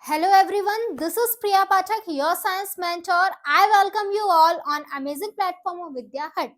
Hello everyone, this is Priya Pathak, your science mentor. I welcome you all on amazing platform of Vidya Hut.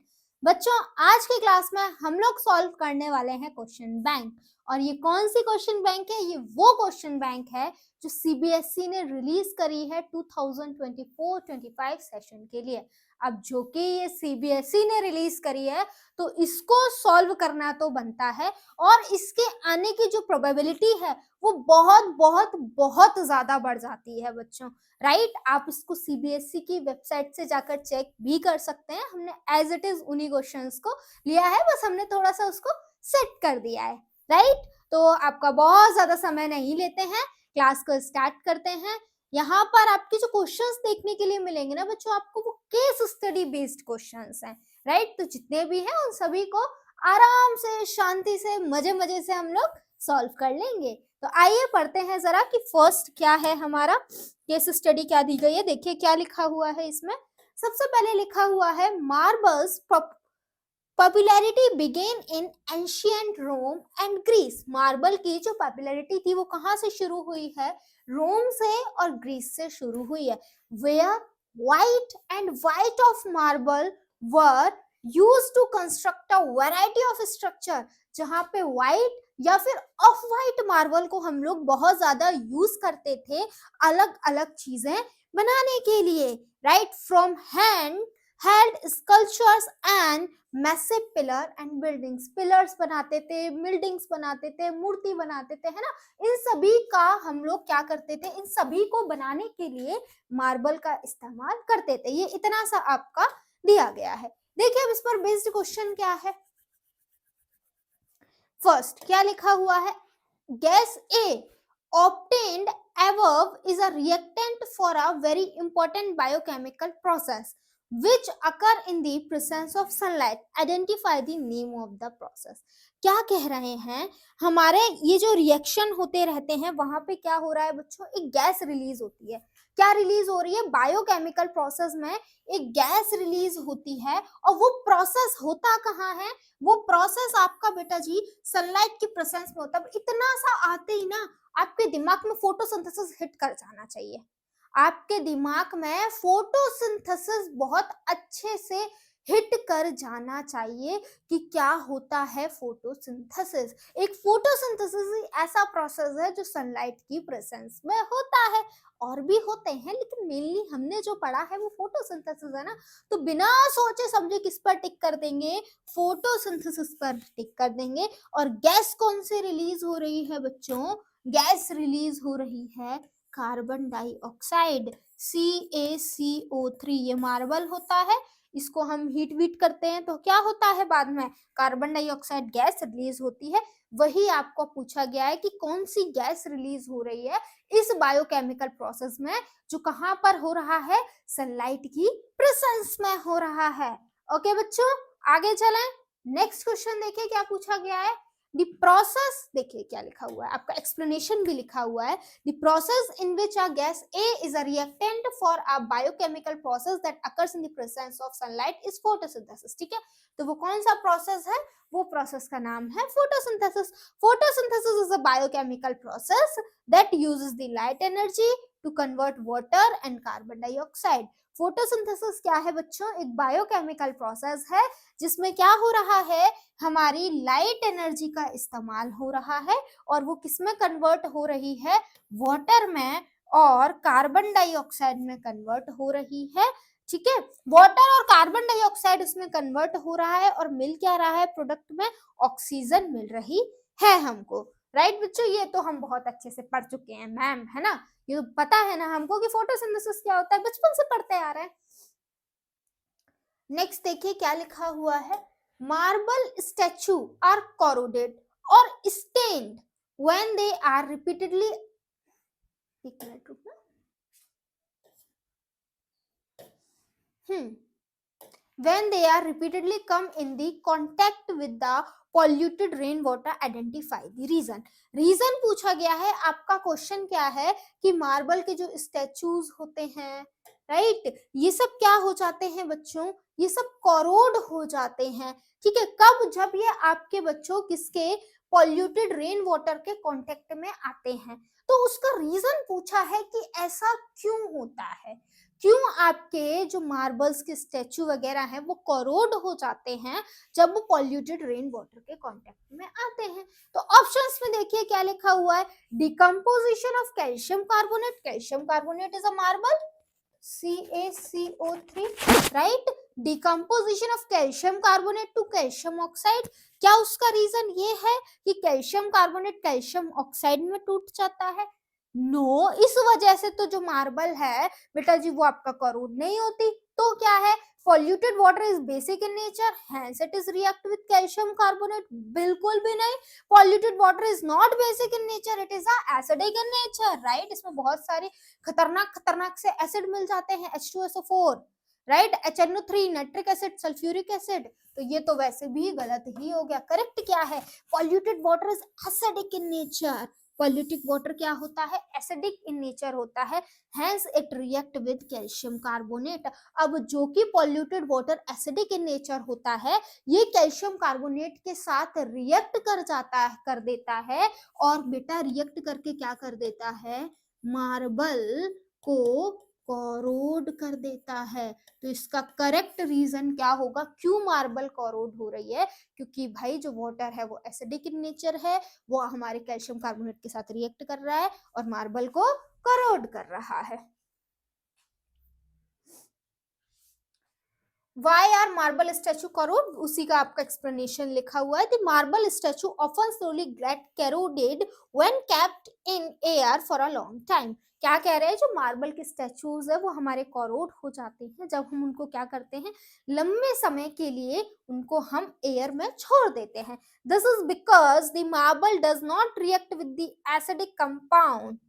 बच्चों, आज की class में हम लोग solve करने वाले हैं क्वेश्चन बैंक। और ये कौन सी क्वेश्चन बैंक है? ये वो क्वेश्चन बैंक है जो सीबीएसई ने रिलीज करी है 2024-25 सेशन के लिए। अब जो कि ये सीबीएसई ने रिलीज करी है तो इसको सॉल्व करना तो बनता है, और इसके आने की जो प्रोबेबिलिटी है वो बहुत बहुत बहुत ज्यादा बढ़ जाती है बच्चों। राइट, आप इसको सीबीएसई की वेबसाइट से जाकर चेक भी कर सकते हैं। हमने एज इट इज उन्हीं क्वेश्चंस को लिया है, बस हमने थोड़ा सा उसको सेट कर दिया है। राइट, तो आपका बहुत ज्यादा समय नहीं लेते हैं, क्लास को स्टार्ट करते हैं। यहाँ पर आपके जो क्वेश्चंस देखने के लिए मिलेंगे ना बच्चों, आपको वो केस स्टडी बेस्ड क्वेश्चंस हैं। राइट, तो जितने भी हैं उन सभी को आराम से, शांति से, मजे मजे से हम लोग सॉल्व कर लेंगे। तो आइए पढ़ते हैं जरा कि फर्स्ट क्या है, हमारा केस स्टडी क्या दी गई है। देखिए क्या लिखा हुआ है इसमें। सबसे पहले लिखा हुआ है marbles popularity began in ancient Rome and Greece. Marble की जो पॉपुलैरिटी थी वो कहाँ से शुरू हुई है? रोम से और ग्रीस से शुरू हुई है। Where white of marble were used to construct a variety of structure. जहाँ पे व्हाइट या फिर ऑफ व्हाइट मार्बल को हम लोग बहुत ज्यादा यूज करते थे अलग अलग चीजें बनाने के लिए। Right, from hand sculptures and massive pillar and buildings. Pillars बनाते थे, बिल्डिंग्स बनाते थे, मूर्ति बनाते थे, है ना। इन सभी का हम लोग क्या करते थे? इन सभी को बनाने के लिए मार्बल का इस्तेमाल करते थे। ये इतना सा आपका दिया गया है। देखिए अब इस पर बेस्ड क्वेश्चन क्या है। फर्स्ट क्या लिखा हुआ है? Gas A obtained above is a reactant for a very important biochemical process which occur in the presence of sunlight. Identify the name of the process. क्या कह रहे हैं? हमारे ये जो रिएक्शन होते रहते हैं वहां पे क्या हो रहा है बच्चों? एक गैस रिलीज होती है। क्या रिलीज हो रही है? बायोकेमिकल प्रोसेस में एक गैस रिलीज होती है। और वो प्रोसेस होता कहाँ है? वो प्रोसेस आपका बेटा जी सनलाइट की प्रेजेंस में होता है। इतना सा आते ही ना आपके दिमाग में फोटोसिंथेसिस हिट कर जाना चाहिए। आपके दिमाग में फोटोसिंथेसिस बहुत अच्छे से हिट कर जाना चाहिए कि क्या होता है फोटोसिंथेसिस। एक फोटोसिंथेसिस ऐसा प्रोसेस है जो सनलाइट की प्रेजेंस में होता है। और भी होते हैं लेकिन मेनली हमने जो पढ़ा है वो फोटोसिंथेसिस है ना। तो बिना सोचे समझे किस पर टिक कर देंगे? फोटोसिंथेसिस पर टिक कर देंगे। और गैस कौन सी रिलीज हो रही है बच्चों? गैस रिलीज हो रही है कार्बन डाइऑक्साइड, CaCO3। ये मार्बल होता है, इसको हम हीट वीट करते हैं तो क्या होता है बाद में? कार्बन डाइऑक्साइड गैस रिलीज होती है। वही आपको पूछा गया है कि कौन सी गैस रिलीज हो रही है इस बायोकेमिकल प्रोसेस में, जो कहां पर हो रहा है? सनलाइट की प्रेजेंस में हो रहा है। ओके बच्चों, आगे चलें। नेक्स्ट क्वेश्चन देखिए क्या पूछा गया है। द प्रोसेस, देखिए क्या लिखा हुआ है, आपका एक्सप्लेनेशन भी लिखा हुआ है। The process in which a gas A is a reactant for a biochemical process that occurs in the presence of sunlight is photosynthesis. ठीक है, तो वो कौन सा प्रोसेस है? वो प्रोसेस का नाम है photosynthesis. Photosynthesis is a biochemical process that uses the light energy to convert water and carbon dioxide. Photosynthesis क्या है बच्चों? एक बायोकेमिकल प्रोसेस है जिसमें क्या हो रहा है? हमारी लाइट एनर्जी का इस्तेमाल हो रहा है। और वो किसमें कन्वर्ट हो रही है? वाटर में और कार्बन डाइऑक्साइड में कन्वर्ट हो रही है। ठीक है, वाटर और कार्बन डाइऑक्साइड उसमें कन्वर्ट हो रहा है और मिल क्या रहा है? प्रोडक्ट में ऑक्सीजन मिल रही है हमको। राइट बच्चों, ये तो हम बहुत अच्छे से पढ़ चुके हैं मैम, है ना। ये तो पता है ना हमको कि फोटोसिंथेसिस क्या होता है, बचपन से पढ़ते आ रहे हैं। नेक्स्ट देखिए क्या लिखा हुआ है। मार्बल स्टैचू आर कोरोडेड और stained when they are repeatedly, एक मिनट रुकना, when they are repeatedly come in the contact with the polluted rainwater, identify the reason. Reason पूछा गया है। आपका क्वेश्चन क्या है कि मार्बल के जो स्टैचूज होते हैं, राइट, ये सब क्या हो जाते हैं बच्चों? ये सब कोरोड हो जाते हैं। ठीक है, कब? जब ये आपके बच्चों किसके? पॉल्यूटेड रेन वाटर के कांटेक्ट में आते हैं। तो उसका रीजन पूछा है कि ऐसा क्यों होता है, क्यों आपके जो मार्बल्स के स्टैचू वगैरह हैं वो करोड हो जाते हैं जब वो पॉल्यूटेड रेन वाटर के कांटेक्ट में आते हैं। तो ऑप्शंस में देखिए क्या लिखा हुआ है, decomposition of calcium carbonate is a marble, CaCO3, right. Decomposition of calcium carbonate to calcium oxide, क्या उसका रीजन ये है कि कैल्शियम कार्बोनेट कैल्शियम ऑक्साइड में टूट जाता है? नो, इस वजह से तो जो मार्बल है बेटा जी वो आपका करोड नहीं होती। तो क्या है, polluted water is basic in nature, hence it is react with calcium carbonate, बिल्कुल भी नहीं। polluted water is not basic in nature, it is a acidic in nature, right। इसमें बहुत सारे खतरनाक खतरनाक से एसिड मिल जाते हैं, H2SO4, right, HNO3, nitric acid, sulphuric acid. तो ये तो वैसे भी गलत ही हो गया। करेक्ट क्या है, polluted water is acidic in nature, polluted water क्या होता है, एसिडिक इन नेचर होता है, hence it react with calcium carbonate. अब जो कि polluted water acidic in nature होता है, ये कैल्शियम कार्बोनेट के साथ रिएक्ट कर देता है, और बेटा रिएक्ट करके क्या कर देता है, मार्बल को कोरोड कर देता है। तो इसका करेक्ट रीजन क्या होगा, क्यों मार्बल कोरोड हो रही है, क्योंकि भाई जो वाटर है वो एसिडिक इन नेचर है, वो हमारे कैल्शियम कार्बोनेट के साथ रिएक्ट कर रहा है और मार्बल को करोड कर रहा है। Why are marble statue corrode? उसी का आपका एक्सप्लेनेशन लिखा हुआ है। The marble statue often slowly get corroded when kept in air for a long time. क्या कह रहे हैं, जो मार्बल के स्टैचूज है वो हमारे कोरोड हो जाते हैं जब हम उनको क्या करते हैं, लंबे समय के लिए उनको हम एयर में छोड़ देते हैं। This is because the marble does not react with the acidic compound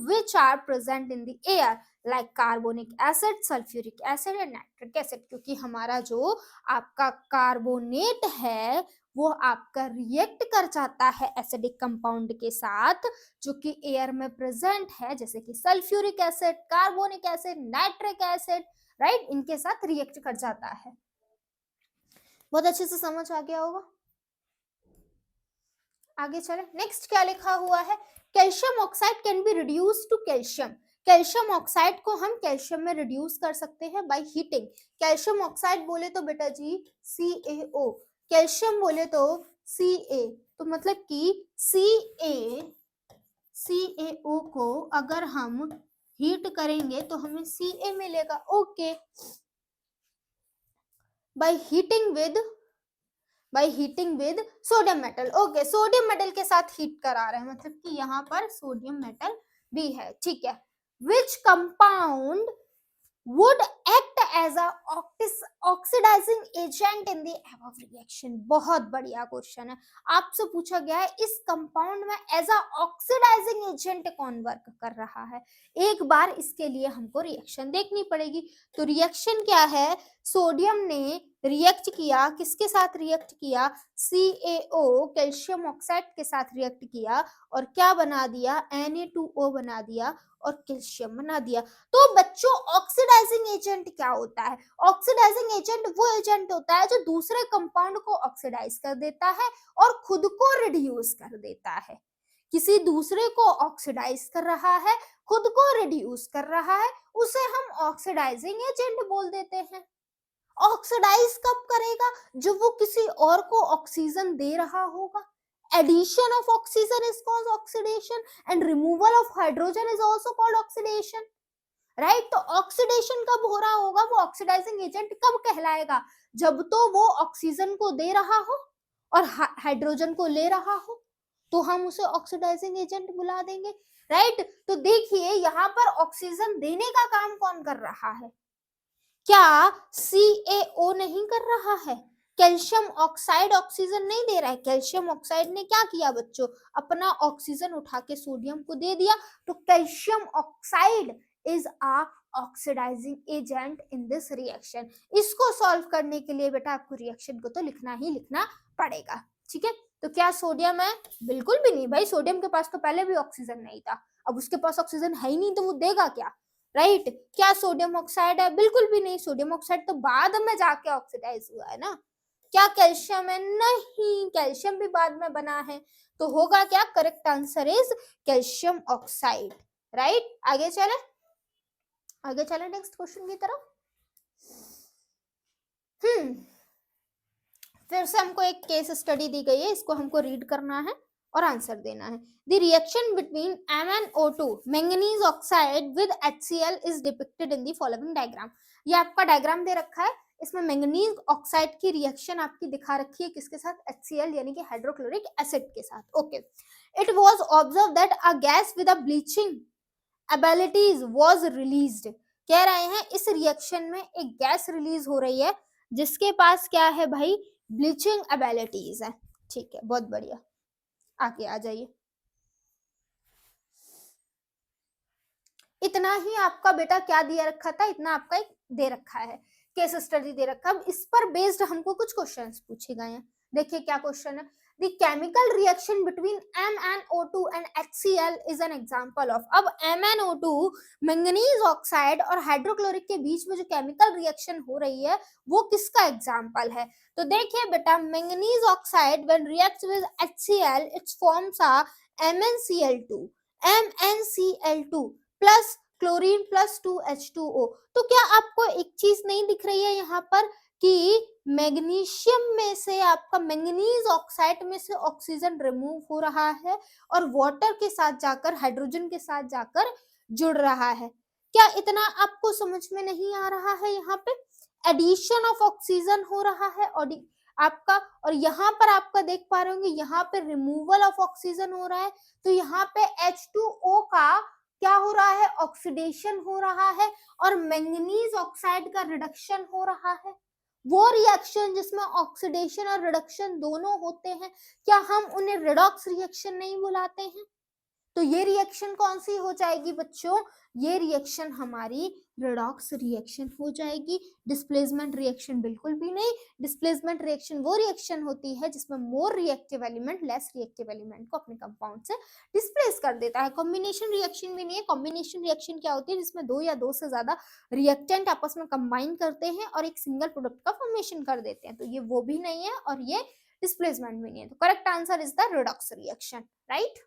which are present in the air like carbonic acid, sulfuric acid and nitric acid। क्योंकि हमारा जो आपका कार्बोनेट है वो आपका रिएक्ट कर जाता है एसिडिक कंपाउंड के साथ जो कि एयर में प्रेजेंट है, जैसे कि sulphuric acid, carbonic acid, nitric acid, right, इनके साथ रिएक्ट कर जाता है। बहुत अच्छे से समझ आ गया होगा। आगे चले, नेक्स्ट क्या लिखा हुआ है, calcium oxide can be reduce to calcium. Calcium oxide को हम कैल्शियम में रिड्यूस कर सकते हैं बाय हीटिंग। कैल्शियम ऑक्साइड बोले तो बेटा जी CaO, कैल्शियम बोले तो Ca, तो मतलब कि CaO को अगर हम हीट करेंगे तो हमें Ca मिलेगा, okay. By heating with sodium metal, okay, sodium metal के साथ हीट करा रहे हैं, मतलब कि यहाँ पर सोडियम मेटल भी है, ठीक है। Which compound would act as a oxidizing agent in the above reaction। बहुत बढ़िया क्वेश्चन है, आपसे पूछा गया है इस कंपाउंड में एज अ ऑक्सीडाइजिंग एजेंट कौन वर्क कर रहा है। एक बार इसके लिए हमको रिएक्शन देखनी पड़ेगी। तो रिएक्शन क्या है, सोडियम ने रिएक्ट किया, किसके साथ रिएक्ट किया, CaO कैल्शियम ऑक्साइड के साथ रिएक्ट किया और क्या बना दिया, Na2O बना दिया और कैल्शियम बना दिया। तो बच्चों ऑक्सीडाइजिंग एजेंट क्या होता है, ऑक्सीडाइजिंग एजेंट वो एजेंट होता है जो दूसरे कंपाउंड को ऑक्सीडाइज कर देता है और खुद को रिड्यूस कर देता है। किसी दूसरे को ऑक्सीडाइज कर रहा है, खुद को रिड्यूस कर रहा है, उसे हम ऑक्सीडाइजिंग एजेंट बोल देते हैं। ऑक्सीडाइज कब करेगा, जब वो किसी और को ऑक्सीजन दे रहा होगा। Addition of oxygen is called oxidation and removal of hydrogen is also called oxidation, right। तो ऑक्सीडेशन कब हो रहा होगा, वो ऑक्सीडाइजिंग एजेंट कब कहलाएगा, जब तो वो ऑक्सीजन को दे रहा हो और हाइड्रोजन को ले रहा हो, तो हम उसे ऑक्सीडाइजिंग एजेंट बुला देंगे, राइट। तो देखिए यहाँ पर ऑक्सीजन देने का काम कौन कर रहा है, क्या CaO नहीं कर रहा है, कैल्शियम ऑक्साइड ऑक्सीजन नहीं दे रहा है। कैल्शियम ऑक्साइड ने क्या किया बच्चों, अपना ऑक्सीजन उठा के सोडियम को दे दिया। तो calcium oxide is a oxidizing agent in this reaction. इसको सॉल्व करने के लिए बेटा आपको रिएक्शन को तो लिखना ही लिखना पड़ेगा, ठीक है। तो क्या सोडियम है, बिल्कुल भी नहीं भाई, सोडियम के पास तो पहले भी ऑक्सीजन नहीं था, अब उसके पास ऑक्सीजन है ही नहीं तो वो देगा क्या, राइट। क्या सोडियम ऑक्साइड है, बिल्कुल भी नहीं, सोडियम ऑक्साइड तो बाद में जाके ऑक्सीडाइज हुआ है ना। क्या कैल्शियम है? नहीं, कैल्शियम भी बाद में बना है, तो होगा क्या? Correct answer is calcium oxide, right. आगे चले नेक्स्ट क्वेश्चन की तरफ। फिर से हमको एक केस स्टडी दी गई है, इसको हमको रीड करना है और आंसर देना है। The reaction between MnO2 manganese oxide with HCl is depicted in the following diagram. ये आपका डायग्राम दे रखा है, इसमें मैंगनीज ऑक्साइड की रिएक्शन आपकी दिखा रखी है, किसके साथ? HCl यानी कि हाइड्रोक्लोरिक एसिड के साथ। Okay, it was observe that a gas with a bleaching abilities was released. कह रहे हैं इस रिएक्शन में एक गैस रिलीज हो रही है जिसके पास क्या है भाई? ब्लीचिंग एबिलिटीज है। ठीक है, बहुत बढ़िया, आगे आ जाइए। इतना ही आपका बेटा क्या दिया रखा था? इतना आपका एक दे रखा है, केस स्टडी दे रखा है। इस पर बेस्ड हमको कुछ क्वेश्चंस पूछे गए हैं। देखिए क्या क्वेश्चन है। The chemical reaction between MnO2 and HCl is an example of। अब MnO2 मैंगनीज ऑक्साइड और हाइड्रोक्लोरिक के बीच में जो केमिकल रिएक्शन हो रही है वो किसका एग्जाम्पल है? तो देखिए बेटा, manganese oxide when reacts with HCl it forms a MnCl2 plus chlorine plus 2H2O। तो क्या आपको एक चीज नहीं दिख रही है यहाँ पर कि मैग्नीशियम में से आपका मैंगनीज ऑक्साइड में से ऑक्सीजन रिमूव हो रहा है और वाटर के साथ जाकर, हाइड्रोजन के साथ जाकर जुड़ रहा है। क्या इतना आपको समझ में नहीं आ रहा है? यहाँ पे एडिशन ऑफ ऑक्सीजन हो रहा है और आपका, और यहाँ पर आपका देख पा रहे होंगे यहाँ पे रिमूवल ऑफ ऑक्सीजन हो रहा है। तो यहाँ पे H2O का क्या हो रहा है? ऑक्सीडेशन हो रहा है और मैंगनीज ऑक्साइड का रिडक्शन हो रहा है। वो रिएक्शन जिसमें ऑक्सीडेशन और रिडक्शन दोनों होते हैं, क्या हम उन्हें रिडॉक्स रिएक्शन नहीं बुलाते हैं? तो ये रिएक्शन कौन सी हो जाएगी बच्चों? ये रिएक्शन हमारी रिडॉक्स रिएक्शन हो जाएगी। डिस्प्लेसमेंट रिएक्शन बिल्कुल भी नहीं। डिस्प्लेसमेंट रिएक्शन वो रिएक्शन होती है जिसमें more reactive element less reactive element को अपने कंपाउंड से डिस्प्लेस कर देता है। कॉम्बिनेशन रिएक्शन भी नहीं है। कॉम्बिनेशन रिएक्शन क्या होती है? जिसमें दो या दो से ज्यादा रिएक्टेंट आपस में कंबाइन करते हैं और एक सिंगल प्रोडक्ट का फॉर्मेशन कर देते हैं। तो ये वो भी नहीं है और ये डिस्प्लेसमेंट भी नहीं है। तो correct answer is the redox reaction, right.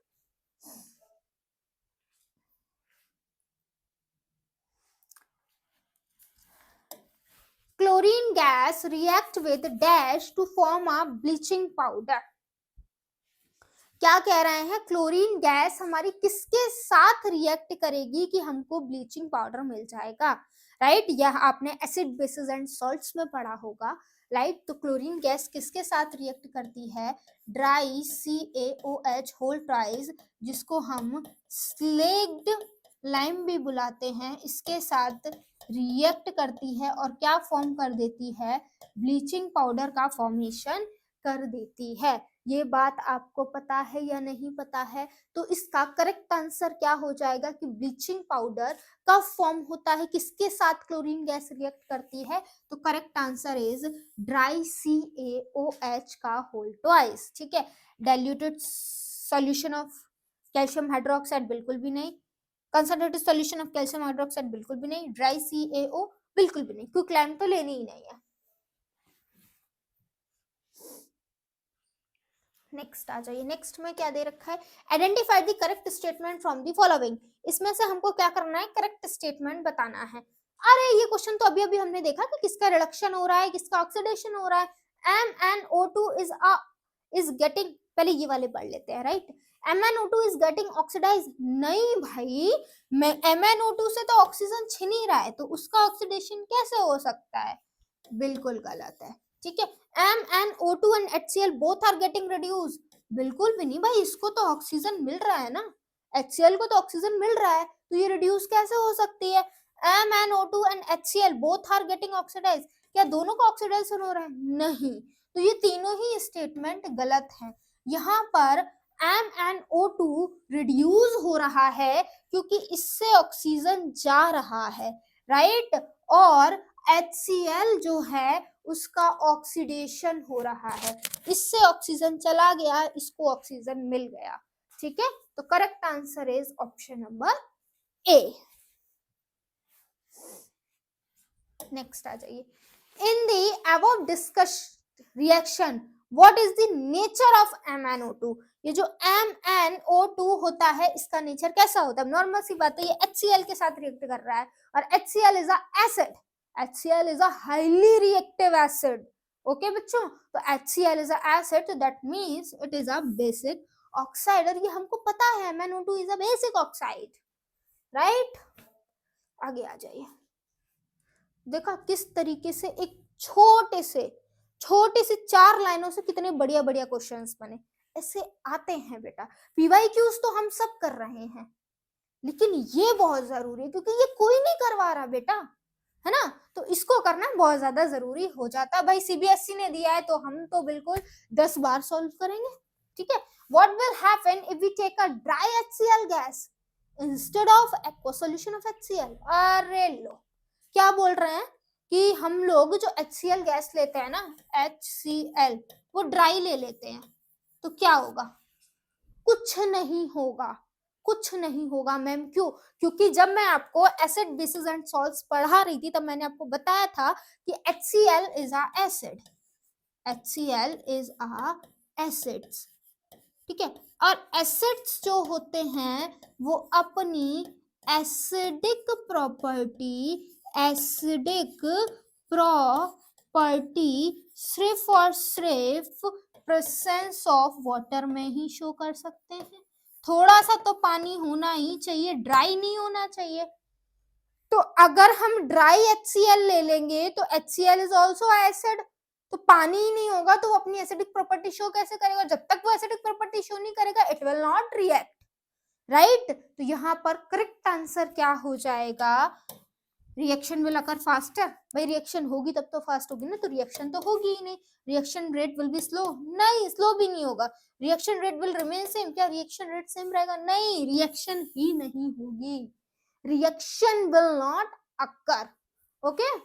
Chlorine gas react with dash to form a bleaching powder। क्या कह रहे हैं? क्लोरीन गैस हमारी किसके साथ रिएक्ट करेगी कि हमको ब्लीचिंग पाउडर मिल जाएगा, राइट। यह आपने एसिड बेसिस एंड सॉल्ट्स में पढ़ा होगा, राइट। तो क्लोरीन गैस किसके साथ रिएक्ट करती है? ड्राई CaOH होल ट्वाइस, जिसको हम स्लेग्ड लाइम भी बुलाते हैं, इसके साथ रिएक्ट करती है और क्या फॉर्म कर देती है? ब्लीचिंग पाउडर का फॉर्मेशन कर देती है। ये बात आपको पता है या नहीं पता है? तो इसका करेक्ट आंसर क्या हो जाएगा कि ब्लीचिंग पाउडर कब फॉर्म होता है, किसके साथ क्लोरीन गैस रिएक्ट करती है? तो correct answer is dry CaOH का होल ट्वाइस। ठीक है, diluted solution of calcium hydroxide बिल्कुल भी नहीं, concentrated solution of calcium hydroxide बिल्कुल भी नहीं, ड्राई CaO बिल्कुल भी नहीं, क्विकलैम तो लेनी ही नहीं है। नेक्स्ट आ जाइए। नेक्स्ट में क्या दे रखा है? Identify the correct statement from the following. इसमें से हमको क्या करना है? करेक्ट स्टेटमेंट बताना है। अरे ये क्वेश्चन तो अभी अभी हमने देखा कि किसका रिडक्शन हो रहा है, किसका ऑक्सीडेशन हो रहा है। MnO2 is getting, पहले ये वाले पढ़ लेते हैं, right. MnO2 is getting oxidized। नहीं भाई, MnO2 से तो ऑक्सीजन छिन ही रहा है, तो उसका ऑक्सीडेशन कैसे हो सकता है? बिल्कुल गलत है। ठीक है, MnO2 and HCl both are getting reduced। बिल्कुल भी नहीं भाई, इसको तो ऑक्सीजन मिल रहा है ना, HCl को तो ऑक्सीजन मिल रहा है, तो ये रिड्यूस कैसे हो सकती है? MnO2 and HCl both are getting oxidized। क्या दोनों का ऑक्सीडेशन हो रहा है? नहीं, तो ये तीनों ही स्टेटमेंट गलत है। यहाँ पर MnO2 रिड्यूस हो रहा है क्योंकि इससे ऑक्सीजन जा रहा है, राइट। और HCl जो है उसका ऑक्सीडेशन हो रहा है, इससे ऑक्सीजन चला गया, इसको ऑक्सीजन मिल गया। ठीक है, तो correct answer is option number A. Next आ जाइए। In the above reaction, what is the nature of MnO2? ये जो MnO2 होता है इसका नेचर कैसा होता है? नॉर्मल सी बात है, ये HCl के साथ रिएक्ट कर रहा है और HCl is a acid, HCl is a highly reactive acid. Okay बच्चों, तो HCl is a acid, so that means it is a basic oxide, और ये हमको पता है MnO2 is a basic oxide, right? आगे आ जाइए, देखा किस तरीके से एक छोटे से 4 लाइनों से कितने बढ़िया बढ़िया क्वेश्चंस बने। ऐसे आते हैं बेटा, PYQs तो हम सब कर रहे हैं, लेकिन ये बहुत जरूरी है क्योंकि ये कोई नहीं करवा रहा बेटा, है ना, तो इसको करना बहुत ज्यादा जरूरी हो जाता है। भाई CBSE ने दिया है तो हम तो बिल्कुल 10 बार सॉल्व करेंगे, ठीक है। What will happen if we take a dry HCl gas instead of aqueous solution of HCl? अरे लो, क्या बोल रहे हैं कि हम लोग जो HCl गैस लेते हैं ना, HCl, वो ड्राई ले लेते हैं, तो क्या होगा? कुछ नहीं होगा, कुछ नहीं होगा मैम। क्यों? क्योंकि जब मैं आपको एसिड बेसिस एंड सॉल्ट्स पढ़ा रही थी तब मैंने आपको बताया था कि HCl is a acid, HCl is a acids, ठीक है। और एसिड्स जो होते हैं वो अपनी एसिडिक प्रॉपर्टी सिर्फ और सिर्फ प्रेजेंस ऑफ वाटर में ही शो कर सकते हैं। थोड़ा सा तो पानी होना ही चाहिए, ड्राई नहीं होना चाहिए। तो अगर हम ड्राई HCl ले लेंगे तो HCl इज ऑल्सो एसिड, तो पानी ही नहीं होगा तो वो अपनी एसिडिक प्रॉपर्टी शो कैसे करेगा? जब तक वो एसिडिक प्रॉपर्टी शो नहीं करेगा it will not react, right. तो यहाँ पर करेक्ट आंसर क्या हो जाएगा? Reaction will occur faster. भाई रिएक्शन होगी तब तो फास्ट होगी ना, तो रिएक्शन तो होगी ही नहीं। Reaction rate will be slow, नहीं स्लो भी नहीं होगा। Reaction rate will remain same, क्या रिएक्शन रेट सेम रहेगा? नहीं, रिएक्शन ही नहीं होगी, reaction will not occur, okay.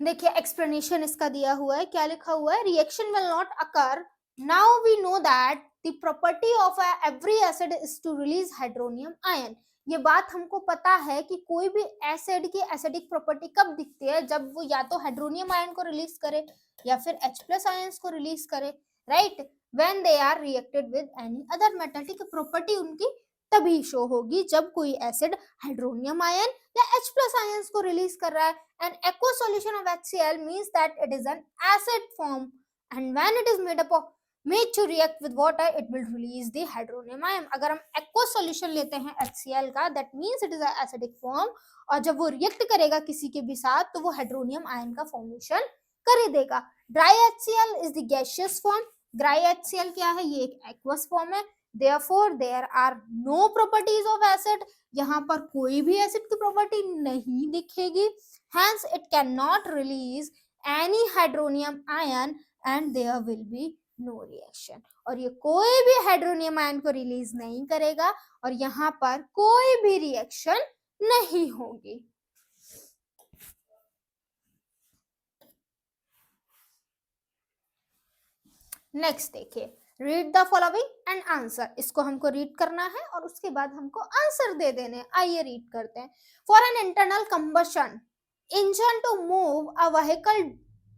देखिए एक्सप्लेनेशन इसका दिया हुआ है, क्या लिखा हुआ है? Reaction will not occur, now we know that the property of every acid is to release hydronium ion. ये बात हमको पता है कि कोई भी एसिड की एसिडिक प्रॉपर्टी कब दिखती है? जब वो या तो हाइड्रोनियम आयन को रिलीज करे या फिर H+ आयंस को रिलीज करे, right, when they are reacted with any other metal. ठीक है, प्रॉपर्टी उनकी तभी शो होगी जब कोई एसिड हाइड्रोनियम आयन या H+ आयंस को रिलीज कर रहा है। An aqueous solution of HCl means that it is an acid form, and when it is made to react with water, it will release the hydronium ion. अगर हम aqueous solution लेते हैं HCl का, that means it is an acidic form, और जब वो react करेगा किसी के भी साथ तो वो हाइड्रोनियम आयन का फॉर्मेशन कर ही देगा। Dry HCl is the gaseous form. Dry HCl क्या है? ये एक aqueous form है। Therefore, there are no properties of acid. यहाँ पर कोई भी एसिड की प्रॉपर्टी नहीं दिखेगी, hence it cannot release any hydronium ion and there will be no reaction। और ये कोई भी हाइड्रोनियम आयन को रिलीज नहीं करेगा और यहाँ पर कोई भी रिएक्शन नहीं होगी। नेक्स्ट देखिए, read the following and answer. इसको हमको रीड करना है और उसके बाद हमको आंसर दे देने हैं। आइए रीड करते हैं। For an internal combustion engine to move a vehicle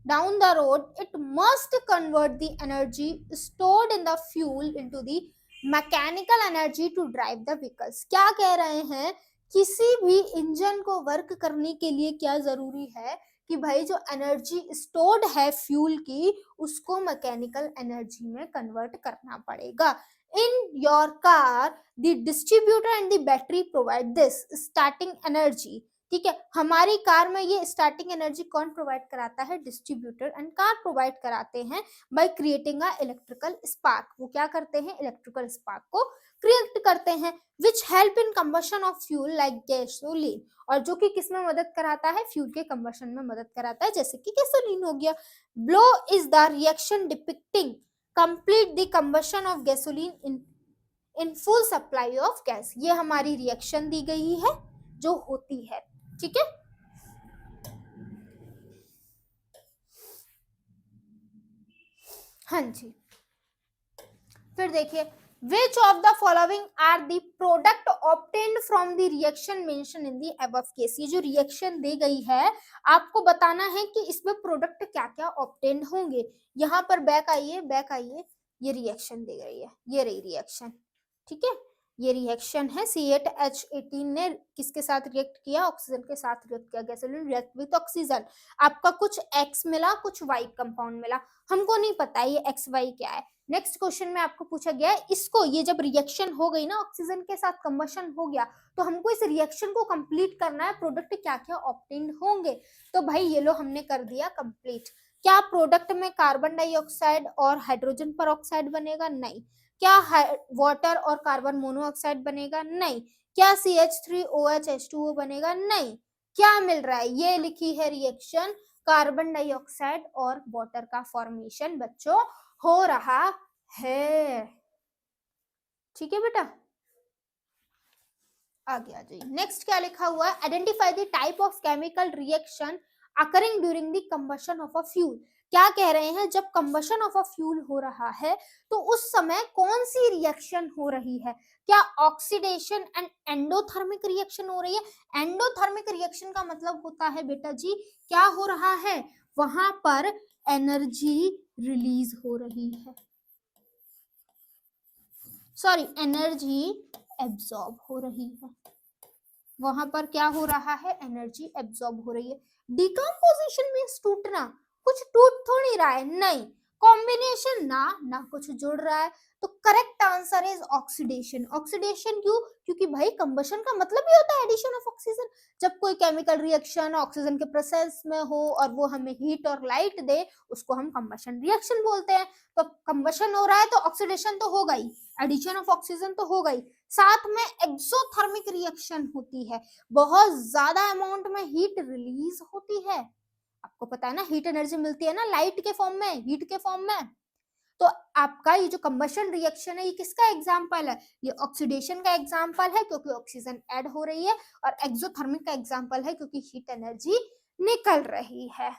down the road, it must convert the energy stored in the fuel into the mechanical energy to drive the vehicles। क्या कह रहे हैं? किसी भी इंजन को work करने के लिए क्या जरूरी है कि भाई जो एनर्जी स्टोर्ड है फ्यूल की उसको मैकेनिकल एनर्जी में कन्वर्ट करना पड़ेगा। In your car the distributor and the battery provide this starting energy. ठीक है, हमारी कार में ये स्टार्टिंग एनर्जी कौन प्रोवाइड कराता है? डिस्ट्रीब्यूटर एंड कार प्रोवाइड कराते हैं by creating a electrical spark. वो क्या करते हैं? इलेक्ट्रिकल स्पार्क को क्रिएट करते हैं, which help in combustion of fuel like gasoline. और जो कि किस में मदद कराता है? फ्यूल के कंबशन में मदद कराता है, जैसे कि गैसोलीन हो गया। Blow is the reaction depicting complete the combustion of gasoline in full supply of gas. ये हमारी रिएक्शन दी गई है जो होती है, ठीक है। हाँ जी, फिर देखिए Which of the following are the product obtained from the reaction mentioned in the above case? ये जो रिएक्शन दी गई है आपको बताना है कि इसमें प्रोडक्ट क्या क्या ऑब्टेन्ड होंगे। यहाँ पर बैक आइए, ये रिएक्शन दी गई है, ये रही रिएक्शन, ठीक है। ये रिएक्शन है C8H18 ने किसके साथ रिएक्ट किया, ऑक्सीजन के साथ रिएक्ट किया, गैसोलीन रिएक्ट विद ऑक्सीजन। आपका कुछ X मिला, कुछ Y कंपाउंड मिला, हमको नहीं पता ये XY क्या है। नेक्स्ट क्वेश्चन में आपको पूछा गया है इसको, ये जब रिएक्शन हो गई ना, ऑक्सीजन के साथ कंबशन हो गया, तो हमको इस रिएक्शन को कंप्लीट करना है, प्रोडक्ट क्या क्या ऑब्टेन्ड होंगे। तो भाई ये लो हमने कर दिया कंप्लीट। क्या प्रोडक्ट में कार्बन डाइऑक्साइड और हाइड्रोजन परऑक्साइड बनेगा? नहीं। क्या वाटर और कार्बन मोनोऑक्साइड बनेगा? नहीं। क्या CH3OH H2O बनेगा? नहीं। क्या मिल रहा है? ये लिखी है रिएक्शन, कार्बन डाइऑक्साइड और वाटर का फॉर्मेशन बच्चों हो रहा है, ठीक है बेटा। आगे आ जाइए। नेक्स्ट क्या लिखा हुआ है, identify the type of chemical reaction occurring during the combustion of a fuel. क्या कह रहे हैं, जब कंबशन ऑफ अ फ्यूल हो रहा है तो उस समय कौन सी रिएक्शन हो रही है? क्या ऑक्सीडेशन एंड एंडोथर्मिक रिएक्शन हो रही है? एंडोथर्मिक रिएक्शन का मतलब होता है बेटा जी, क्या हो रहा है, वहां पर एनर्जी रिलीज हो रही है, सॉरी एनर्जी एब्जॉर्ब हो रही है, वहां पर क्या हो रहा है, एनर्जी एब्जॉर्ब हो रही है। डिकम्पोजिशन मींस टूटना, कुछ टूट थोड़ी रहा है, नहीं। कॉम्बिनेशन ना कुछ जुड़ रहा है, तो correct answer is oxidation. Oxidation क्यों? क्योंकि भाई कंबशन का मतलब ही होता है एडिशन ऑफ ऑक्सीजन। जब कोई केमिकल रिएक्शन ऑक्सीजन के प्रोसेस में हो और वो हमें हीट और लाइट दे, उसको हम कंबशन रिएक्शन बोलते हैं। तो कंबशन हो रहा है तो ऑक्सीडेशन तो होगा ही, एडिशन ऑफ ऑक्सीजन तो होगा ही, साथ में एक्सोथर्मिक रिएक्शन होती है, बहुत ज्यादा अमाउंट में हीट रिलीज होती है। आपको पता है ना, हीट एनर्जी मिलती है ना लाइट के फॉर्म में, हीट के फॉर्म में। तो आपका ये जो कंबशन रिएक्शन है, ये किसका एग्जांपल है? ये ऑक्सीडेशन का एग्जांपल है, क्योंकि ऑक्सीजन ऐड हो रही है, और एक्सोथर्मिक का एग्जांपल है, क्योंकि हीट एनर्जी निकल रही है।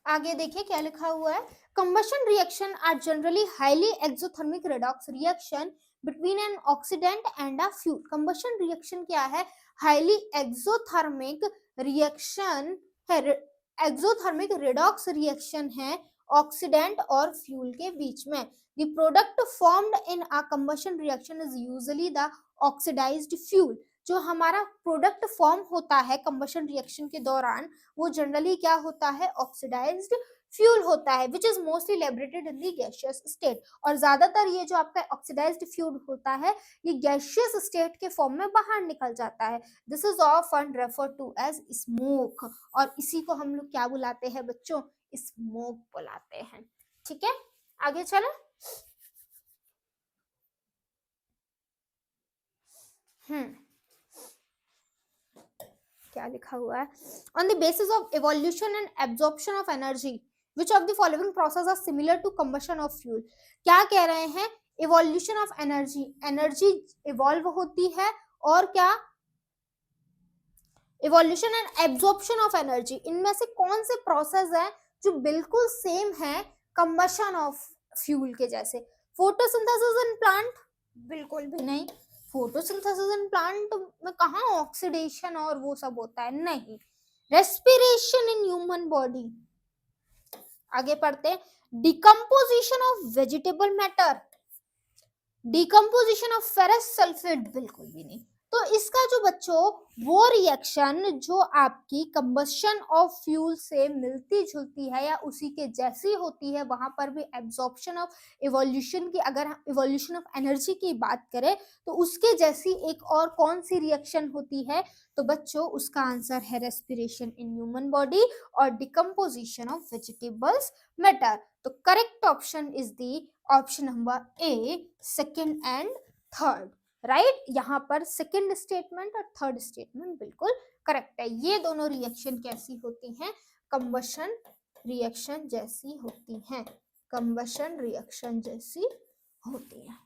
आगे देखिए क्या लिखा हुआ है, combustion reaction are generally highly exothermic redox reaction between an oxidant and a fuel. Combustion reaction क्या है? हाईली एक्सोथर्मिक रिएक्शन है, एक्सोथर्मिक रेडॉक्स रिएक्शन है ऑक्सीडेंट और फ्यूल के बीच में। The product formed in a combustion reaction is usually the oxidized fuel. जो हमारा प्रोडक्ट फॉर्म होता है कंबशन रिएक्शन के दौरान, वो जनरली क्या होता है, ऑक्सीडाइज्ड फ्यूल होता है, which is mostly liberated in the gaseous state. और ज्यादातर ये जो आपका ऑक्सीडाइज्ड फ्यूल होता है, ये गैसियस स्टेट के फॉर्म में बाहर निकल जाता है। This is often refer to as smoke, और इसी को हम लोग क्या बुलाते हैं बच्चों, स्मोक बुलाते हैं, ठीक है। आगे चलो। क्या लिखा हुआ है, on the basis of evolution and absorption of energy which of the following process are similar to combustion of fuel. क्या कह रहे हैं, evolution of energy, energy evolve होती है, और क्या, evolution and absorption of energy, इनमें से कौन से प्रोसेस है जो बिल्कुल सेम है कंबशन ऑफ फ्यूल के जैसे? फोटोसिंथेसिस इन प्लांट, बिल्कुल भी नहीं। फोटोसिंथेसिस इन प्लांट में कहाँ ऑक्सीडेशन और वो सब होता है, नहीं। Respiration in human body. आगे पढ़ते हैं, decomposition of vegetable matter, decomposition of ferrous sulphate, बिल्कुल भी नहीं। तो इसका जो बच्चों वो रिएक्शन जो आपकी कंबशन ऑफ फ्यूल से मिलती जुलती है या उसी के जैसी होती है, वहां पर भी एब्जॉर्प्शन ऑफ इवोल्यूशन की, अगर इवोल्यूशन ऑफ एनर्जी की बात करें तो उसके जैसी एक और कौन सी रिएक्शन होती है? तो बच्चों उसका आंसर है रेस्पिरेशन इन ह्यूमन बॉडी और डिकम्पोजिशन ऑफ वेजिटेबल्स मैटर। तो correct option is the option number A, second and third, right. यहाँ पर सेकेंड स्टेटमेंट और थर्ड स्टेटमेंट बिल्कुल करेक्ट है। ये दोनों रिएक्शन कैसी होती हैं? कंबशन रिएक्शन जैसी होती हैं, कंबशन रिएक्शन जैसी होती है।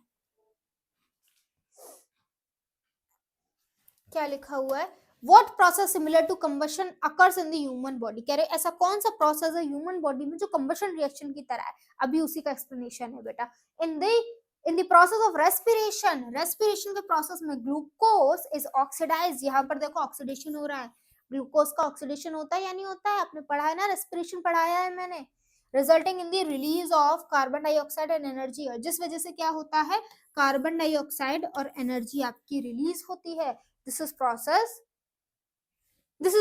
क्या लिखा हुआ है, What process similar to combustion occurs in the human body? कह रहे ऐसा कौन सा प्रोसेस है ह्यूमन बॉडी में जो कंबशन रिएक्शन की तरह है? अभी उसी का एक्सप्लेनेशन है बेटा. in the process of respiration के प्रोसेस में ग्लूकोज इज ऑक्सीडाइज. यहाँ पर देखो ऑक्सीडेशन हो रहा है. ग्लूकोज का ऑक्सीडेशन होता है या नहीं होता है? आपने पढ़ा है ना, रेस्पिरेशन पढ़ाया है मैंने. Resulting in the release of carbon dioxide and energy, और जिस वजह से क्या होता है, कार्बन डाइऑक्साइड और एनर्जी आपकी रिलीज होती है. This is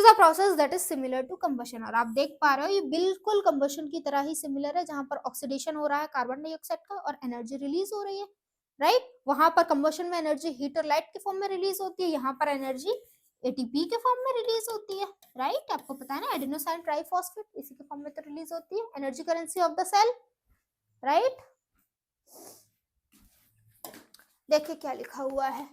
a process that is similar to combustion. और आप देख पा रहे हो ये बिल्कुल कंबशन की तरह ही सिमिलर है, जहां पर ऑक्सीडेशन हो रहा है कार्बन डाइऑक्साइड का और एनर्जी रिलीज हो रही है. राइट वहां पर कंबशन में एनर्जी हीट और लाइट के फॉर्म में रिलीज होती है, यहाँ पर एनर्जी एटीपी के फॉर्म में रिलीज होती है. राइट आपको पता है ना, एडेनोसाइन ट्राइफॉस्फेट इसी के फॉर्म में तो रिलीज होती है. Energy currency of the cell. Right देखिए क्या लिखा हुआ है.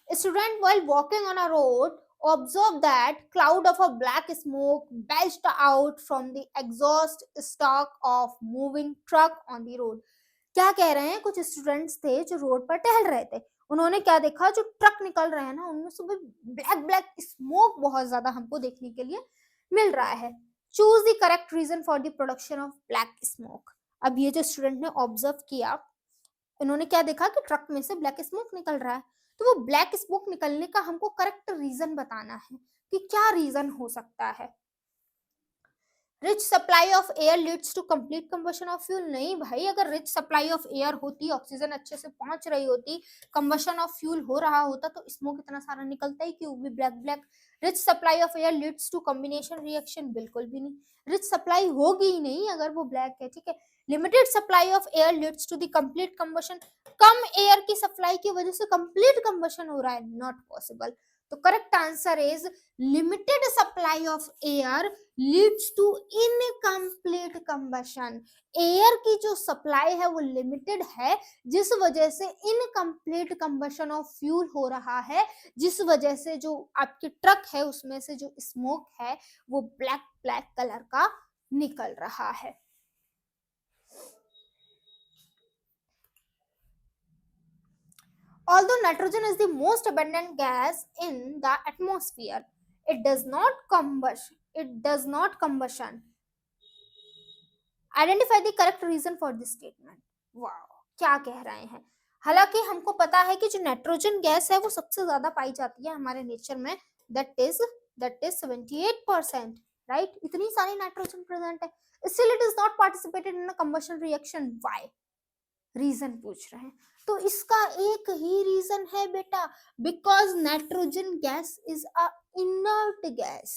Student while walking on a road observe that cloud of a black smoke belched out from the exhaust stalk of moving truck on the road. क्या कह रहे हैं, कुछ स्टूडेंट्स थे जो रोड पर टहल रहे थे, उन्होंने क्या देखा, जो ट्रक निकल रहे हैं ना उनमें से ब्लैक ब्लैक स्मोक बहुत ज्यादा हमको देखने के लिए मिल रहा है. Choose the correct reason for the production of black smoke. अब ये जो स्टूडेंट ने ऑब्जर्व किया, इन्होंने क्या देखा कि ट्रक में से ब्लैक स्मोक निकल रहा है, तो वो ब्लैक स्मोक निकलने का हमको करेक्ट रीजन बताना है कि क्या रीजन हो सकता है. Rich supply of air leads to complete combustion of fuel. नहीं भाई, अगर रिच सप्लाई ऑफ एयर होती, ऑक्सीजन अच्छे से पहुंच रही होती, कंबशन ऑफ फ्यूल हो रहा होता, तो स्मोक इतना सारा निकलता ही क्यों भी black black. Rich supply of air leads to combination reaction, बिल्कुल भी नहीं. रिच सप्लाई होगी ही नहीं अगर वो ब्लैक है. ठीक है. Limited supply of air leads to the complete combustion. कम एयर की सप्लाई की वजह से कंप्लीट कंबशन हो रहा है, नॉट पॉसिबल. तो correct answer is limited supply of air leads to incomplete combustion. Air की जो सप्लाई है वो लिमिटेड है, जिस वजह से इनकम्प्लीट कंबशन ऑफ फ्यूल हो रहा है, जिस वजह से जो आपकी ट्रक है उसमें से जो स्मोक है वो ब्लैक ब्लैक कलर का निकल रहा है. Although nitrogen is the most abundant gas in the atmosphere, it does not combustion. Identify the correct reason for this statement. Wow, क्या कह रहे हैं. हालांकि हमको पता है कि जो नाइट्रोजन गैस है वो सबसे ज्यादा पाई जाती है हमारे नेचर में, दैट इज 78%. राइट इतनी सारी नाइट्रोजन प्रेजेंट है, still it is not participated in a combustion reaction. Why? Reason पूछ रहे हैं. तो इसका एक ही रीजन है बेटा, because nitrogen gas is a inert gas.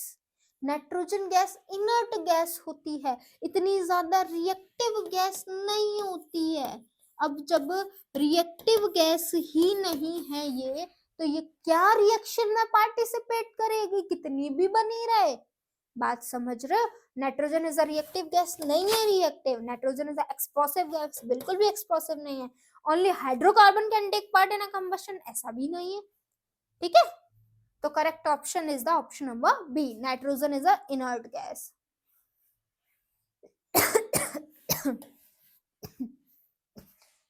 Nitrogen gas inert gas होती है, इतनी ज्यादा रिएक्टिव गैस नहीं होती है. अब जब रिएक्टिव गैस ही नहीं है ये, तो ये क्या रिएक्शन में पार्टिसिपेट करेगी, कितनी भी बनी रहे. बात समझ रहे हो? Nitrogen is a reactive gas नहीं है. Reactive nitrogen is a explosive gas, बिल्कुल भी एक्सप्लोसिव नहीं है. Only hydrocarbon can take part in a combustion, ऐसा भी नहीं है. ठीक है. तो correct option is the option number B, nitrogen is a inert gas.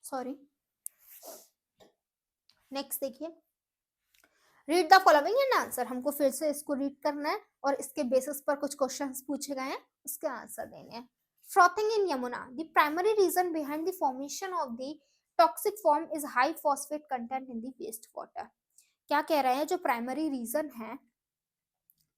Sorry. Next देखिए, read the following and answer. हमको फिर से इसको रीड करना है और इसके बेसिस पर कुछ क्वेश्चंस पूछे गए हैं, उसके आंसर देने हैं. Frothing in Yamuna, the primary reason behind the formation of the toxic form is high phosphate content in the waste water. क्या कह रहे हैं, जो प्राइमरी रीजन है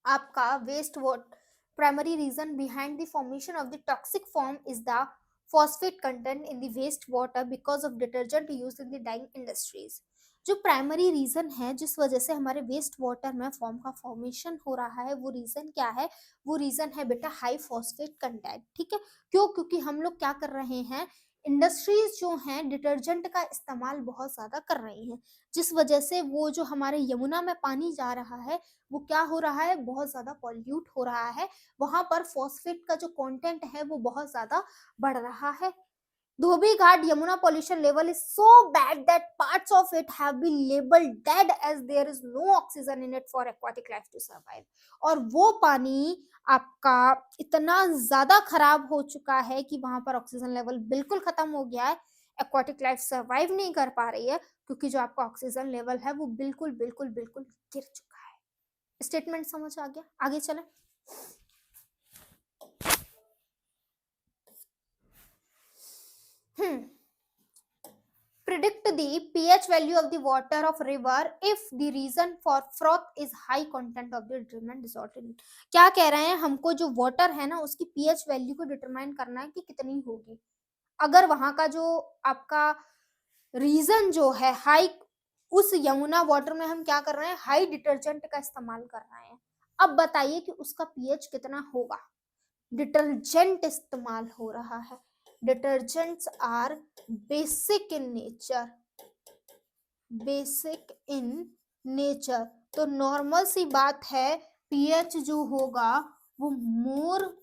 आपका waste water, primary reason behind the formation of the toxic form is the phosphate content in the waste water because of detergent used in the dyeing industries. जो primary reason है जिस वजह से हमारे waste water में form का formation हो रहा है, वो रीजन क्या है, वो रीजन है बेटा हाई फॉस्फेट कंटेंट. ठीक है. क्यों? क्योंकि हम लोग क्या कर रहे हैं, इंडस्ट्रीज जो हैं डिटर्जेंट का इस्तेमाल बहुत ज्यादा कर रही हैं, जिस वजह से वो जो हमारे यमुना में पानी जा रहा है वो क्या हो रहा है, बहुत ज्यादा पॉल्यूट हो रहा है. वहां पर फॉस्फेट का जो कंटेंट है वो बहुत ज्यादा बढ़ रहा है. धोबी घाट Yamuna pollution level is so bad that parts of it have been labeled dead as there is no oxygen in it for aquatic life to survive. और वो पानी आपका इतना ज्यादा खराब हो चुका है कि वहां पर ऑक्सीजन लेवल बिल्कुल खत्म हो गया है, एक्वाटिक लाइफ सर्वाइव नहीं कर पा रही है, क्योंकि जो आपका ऑक्सीजन लेवल है वो बिल्कुल बिल्कुल बिल्कुल गिर चुका है. स्टेटमेंट समझ आ गया? आगे चले। Predict the pH value of the water of river if the reason for froth is high content of the determined dissolved in it। क्या कह रहे हैं, हमको जो वाटर है ना उसकी pH वैल्यू को डिटरमाइन करना है कि कितनी होगी अगर वहां का जो आपका रीजन जो है हाई, उस यमुना वाटर में हम क्या कर रहे हैं, हाई डिटर्जेंट का इस्तेमाल कर रहे हैं। अब बताइए कि उसका पीएच कितना होगा। डिटर्जेंट इस्तेमाल हो रहा है, detergents are basic in nature, basic in nature, तो नॉर्मल सी बात है पीएच जो होगा वो मोर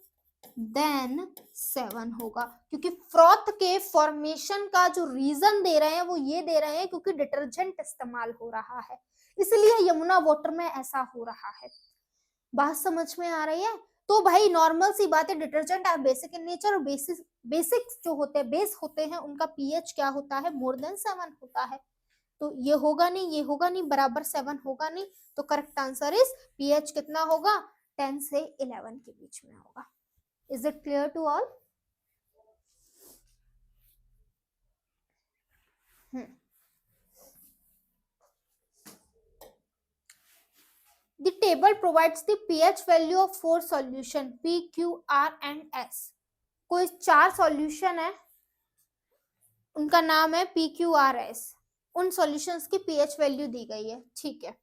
देन 7 होगा, क्योंकि फ्रॉथ के फॉर्मेशन का जो रीजन दे रहे हैं वो ये दे रहे हैं क्योंकि डिटर्जेंट इस्तेमाल हो रहा है, इसलिए यमुना वाटर में ऐसा हो रहा है। बात समझ में आ रही है? तो भाई नॉर्मल सी बात है, detergent are basic in nature, और बेसिक जो होते हैं, बेस होते हैं, उनका पीएच क्या होता है, मोर देन 7 होता है। तो ये होगा नहीं, ये होगा नहीं, बराबर 7 होगा नहीं, तो करेक्ट आंसर इज पीएच कितना होगा, 10 से 11 के बीच में होगा। Is it clear to all? The table provides the pH value of 4 solution P, Q, R and S। कोई 4 सॉल्यूशन है, उनका नाम है P, Q, R, S। उन सॉल्यूशंस की pH वैल्यू दी गई है, ठीक है।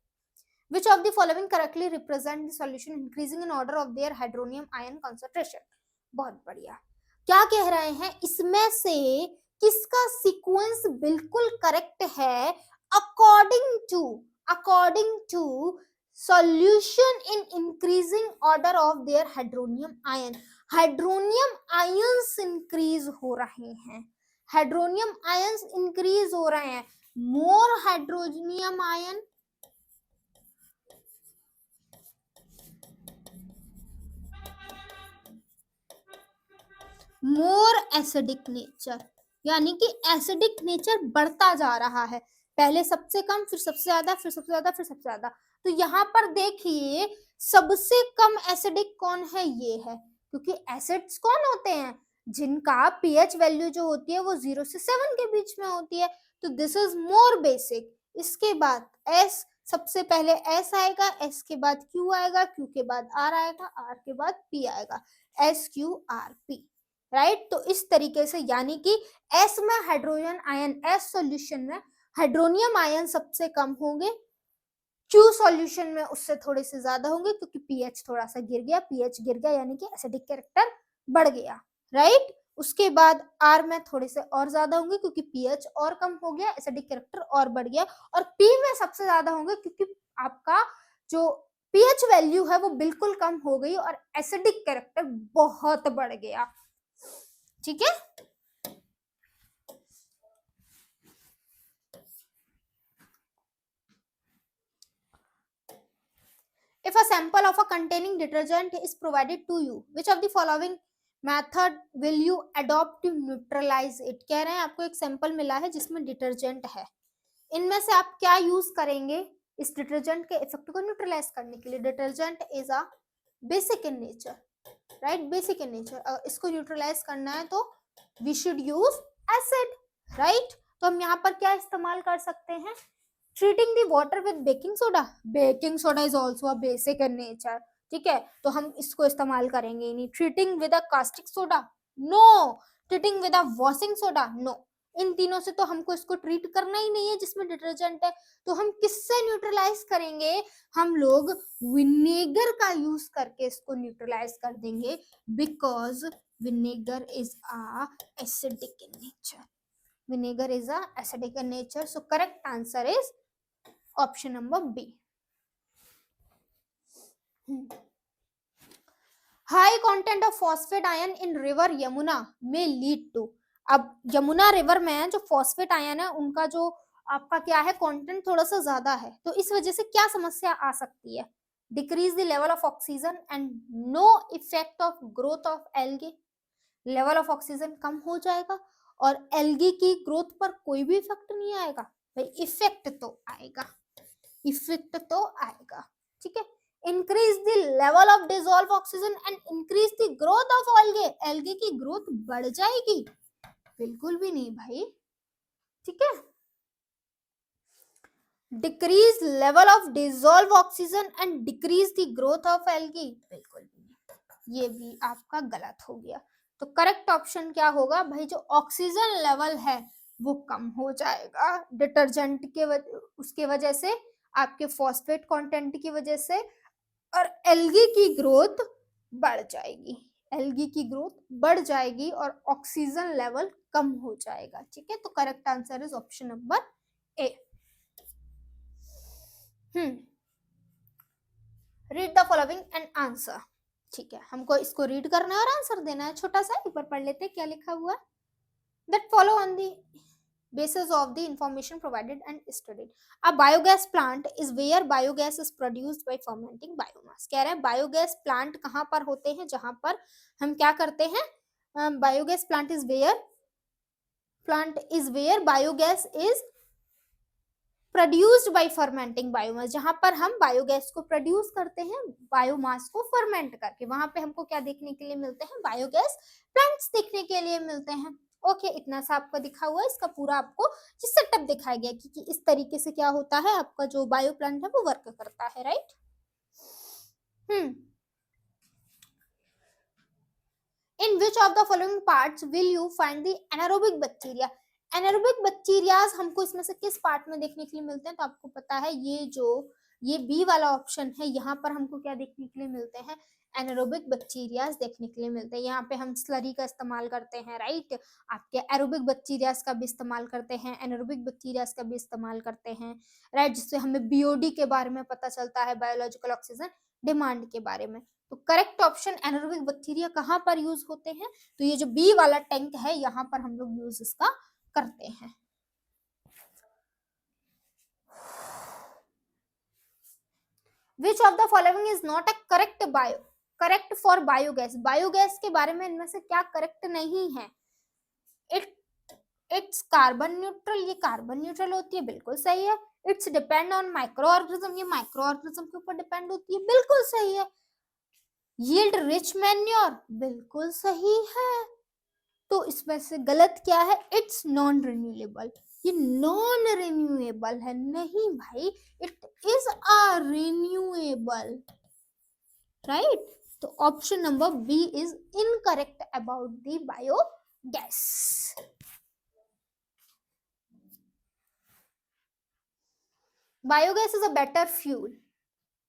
Which of the following correctly represent the solution increasing in order of their hydronium ion concentration? बहुत बढ़िया। क्या कह रहे हैं, इसमें से किसका सीक्वेंस बिल्कुल करेक्ट है according to solution in increasing order of their hydronium ion. Hydronium ions increase हो रहे हैं, हाइड्रोनियम आयंस इंक्रीज हो रहे हैं, more hydronium ion more acidic nature, यानी कि एसिडिक नेचर बढ़ता जा रहा है, पहले सबसे कम, फिर सबसे ज्यादा, फिर सबसे ज्यादा, फिर सबसे ज्यादा। तो यहाँ पर देखिए सबसे कम एसिडिक कौन है, ये है, क्योंकि एसिड्स कौन होते हैं, जिनका पीएच वैल्यू जो होती है वो 0 से 7 के बीच में होती है, तो दिस इज मोर बेसिक। इसके बाद एस, सबसे पहले एस आएगा, एस के बाद क्यू आएगा, क्यू के बाद आर आएगा, आर के बाद पी आएगा, S Q R P, right. तो इस तरीके से, यानी कि एस में हाइड्रोजन आयन, एस सॉल्यूशन में हाइड्रोनियम आयन सबसे कम होंगे, क्यू सॉल्यूशन में उससे थोड़े से ज्यादा होंगे, क्योंकि पीएच थोड़ा सा गिर गया, पीएच गिर गया यानी कि एसिडिक कैरेक्टर बढ़ गया, राइट। उसके बाद आर में थोड़े से और ज्यादा होंगे, क्योंकि पीएच और कम हो गया, एसिडिक कैरेक्टर और बढ़ गया, और पी में सबसे ज्यादा होंगे क्योंकि आपका जो पीएच वैल्यू है वो बिल्कुल कम हो गई और एसिडिक कैरेक्टर बहुत बढ़ गया, ठीक है। If a sample of a containing detergent is provided to you, which of the following method will you adopt to neutralize it? कह रहे हैं आपको एक सैंपल मिला है जिसमें डिटर्जेंट है, इनमें से आप क्या यूज करेंगे इस डिटर्जेंट के इफेक्ट को न्यूट्रलाइज करने के लिए। Detergent is a basic in nature, right, basic in nature, इसको न्यूट्रलाइज करना है तो we should use acid, right. तो हम यहाँ पर क्या इस्तेमाल कर सकते हैं, treating the water with baking soda, baking soda is also a basic in nature, ठीक है, तो हम इसको इस्तेमाल करेंगे नहीं। treating with a caustic soda, no, treating with a washing soda, no, इन तीनों से तो हमको इसको ट्रीट करना ही नहीं है जिसमें डिटर्जेंट है, तो हम किससे न्यूट्रलाइज करेंगे, हम लोग विनेगर का यूज करके इसको न्यूट्रलाइज कर देंगे, because vinegar is a acidic in nature, vinegar is a acidic in nature, so correct answer is option number B. High content of phosphate ion in river Yamuna may lead to, अब Yamuna river में जो phosphate ion है उनका जो आपका क्या है content थोड़ा सा ज्यादा है, तो इस वजह से क्या समस्या आ सकती है, decrease the level of oxygen and no effect of growth of algae, level of oxygen कम हो जाएगा और एल्गी की ग्रोथ पर कोई भी इफेक्ट नहीं आएगा, भाई इफेक्ट तो आएगा, इफेक्ट तो आएगा, ठीक है। increase the level of dissolved oxygen and increase the growth of algae. algae की ग्रोथ बढ़ जाएगी? बिल्कुल भी नहीं भाई, ठीक है। decrease level of dissolved oxygen and decrease the growth of algae, बिल्कुल भी नहीं, ये भी आपका गलत हो गया। तो करेक्ट ऑप्शन क्या होगा भाई, जो ऑक्सीजन लेवल है वो कम हो जाएगा डिटर्जेंट के उसके वजह से, आपके फॉस्फेट कंटेंट की वजह से, और एल्गी की ग्रोथ बढ़ जाएगी। एल्गी की ग्रोथ बढ़ जाएगी और ऑक्सीजन लेवल कम हो जाएगा, ठीक है। तो correct answer is option number A. Read the following and answer, ठीक है, हमको इसको रीड करना है और आंसर देना है। छोटा सा एक बार पढ़ लेते हैं क्या लिखा हुआ है। That follow on the basis of the information provided and studied. A biogas plant is where biogas is produced by fermenting biomass. कह रहे हैं बायोगैस प्लांट कहाँ पर होते हैं, जहां पर हम क्या करते हैं, biogas plant is where biogas is produced by fermenting biomass, जहां पर हम बायोगैस को प्रोड्यूस करते हैं बायोमास को फर्मेंट करके, वहां पे हमको क्या देखने के लिए मिलते हैं, बायोगैस प्लांट्स देखने के लिए मिलते हैं। ओके, इतना सा आपको दिखा हुआ है, इसका पूरा आपको सेटअप दिखाया गया कि इस तरीके से क्या होता है, आपका जो बायो प्लांट है वो वर्क करता है, right. In which of the following parts will you find the anaerobic bacteria. Anaerobic bacterias हमको इसमें से किस पार्ट में देखने के लिए मिलते हैं, तो आपको पता है ये बी वाला ऑप्शन है, यहाँ पर हमको क्या देखने के लिए मिलते हैं, एनारोबिक बैक्टीरियाज देखने के लिए मिलते हैं। यहाँ पे हम स्लरी का इस्तेमाल करते हैं, राइट, आपके एरोबिक बैक्टीरियाज का भी इस्तेमाल करते हैं, एनारोबिक बैक्टीरियाज का भी इस्तेमाल करते हैं, राइट, जिससे हमें बीओडी के बारे में पता चलता है, बायोलॉजिकल ऑक्सीजन डिमांड के बारे में। तो करेक्ट ऑप्शन एनारोबिक बैक्टीरिया कहाँ पर यूज होते हैं, तो ये जो बी वाला टैंक है यहाँ पर हम लोग यूज इसका करते हैं। Which of the following is not a correct for biogas? Biogas के बारे में इनमें से क्या करेक्ट नहीं है? इट्स कार्बन न्यूट्रल, ये कार्बन न्यूट्रल होती है, बिल्कुल सही है। It's depend on micro organism, ये माइक्रो ऑर्गेनिज्म के ऊपर डिपेंड होती है, बिल्कुल सही है। यील्ड रिच मैन्योर, बिल्कुल सही है। तो इसमें से गलत क्या है, इट्स नॉन रिन्यूएबल, ये नॉन रिन्यूएबल है, नहीं भाई, it is a renewable, right. तो option number B is incorrect about the biogas. Biogas is a better fuel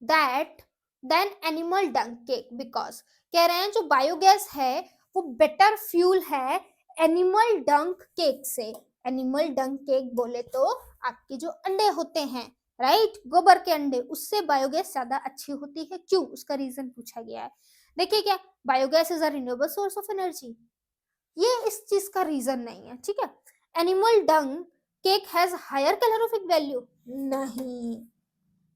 that then animal dung cake, because कह रहे हैं जो बायोगैस है वो बेटर फ्यूल है एनिमल डंग केक से। एनिमल डंग केक बोले तो आपके जो अंडे होते हैं, राइट, गोबर के अंडे, उससे बायोगैस ज्यादा अच्छी होती है। क्यों, उसका रीजन पूछा गया है। देखिए क्या, biogas is a renewable source of energy, ये इस चीज का रीजन नहीं है, ठीक है। Animal dung cake has higher calorific value, नहीं।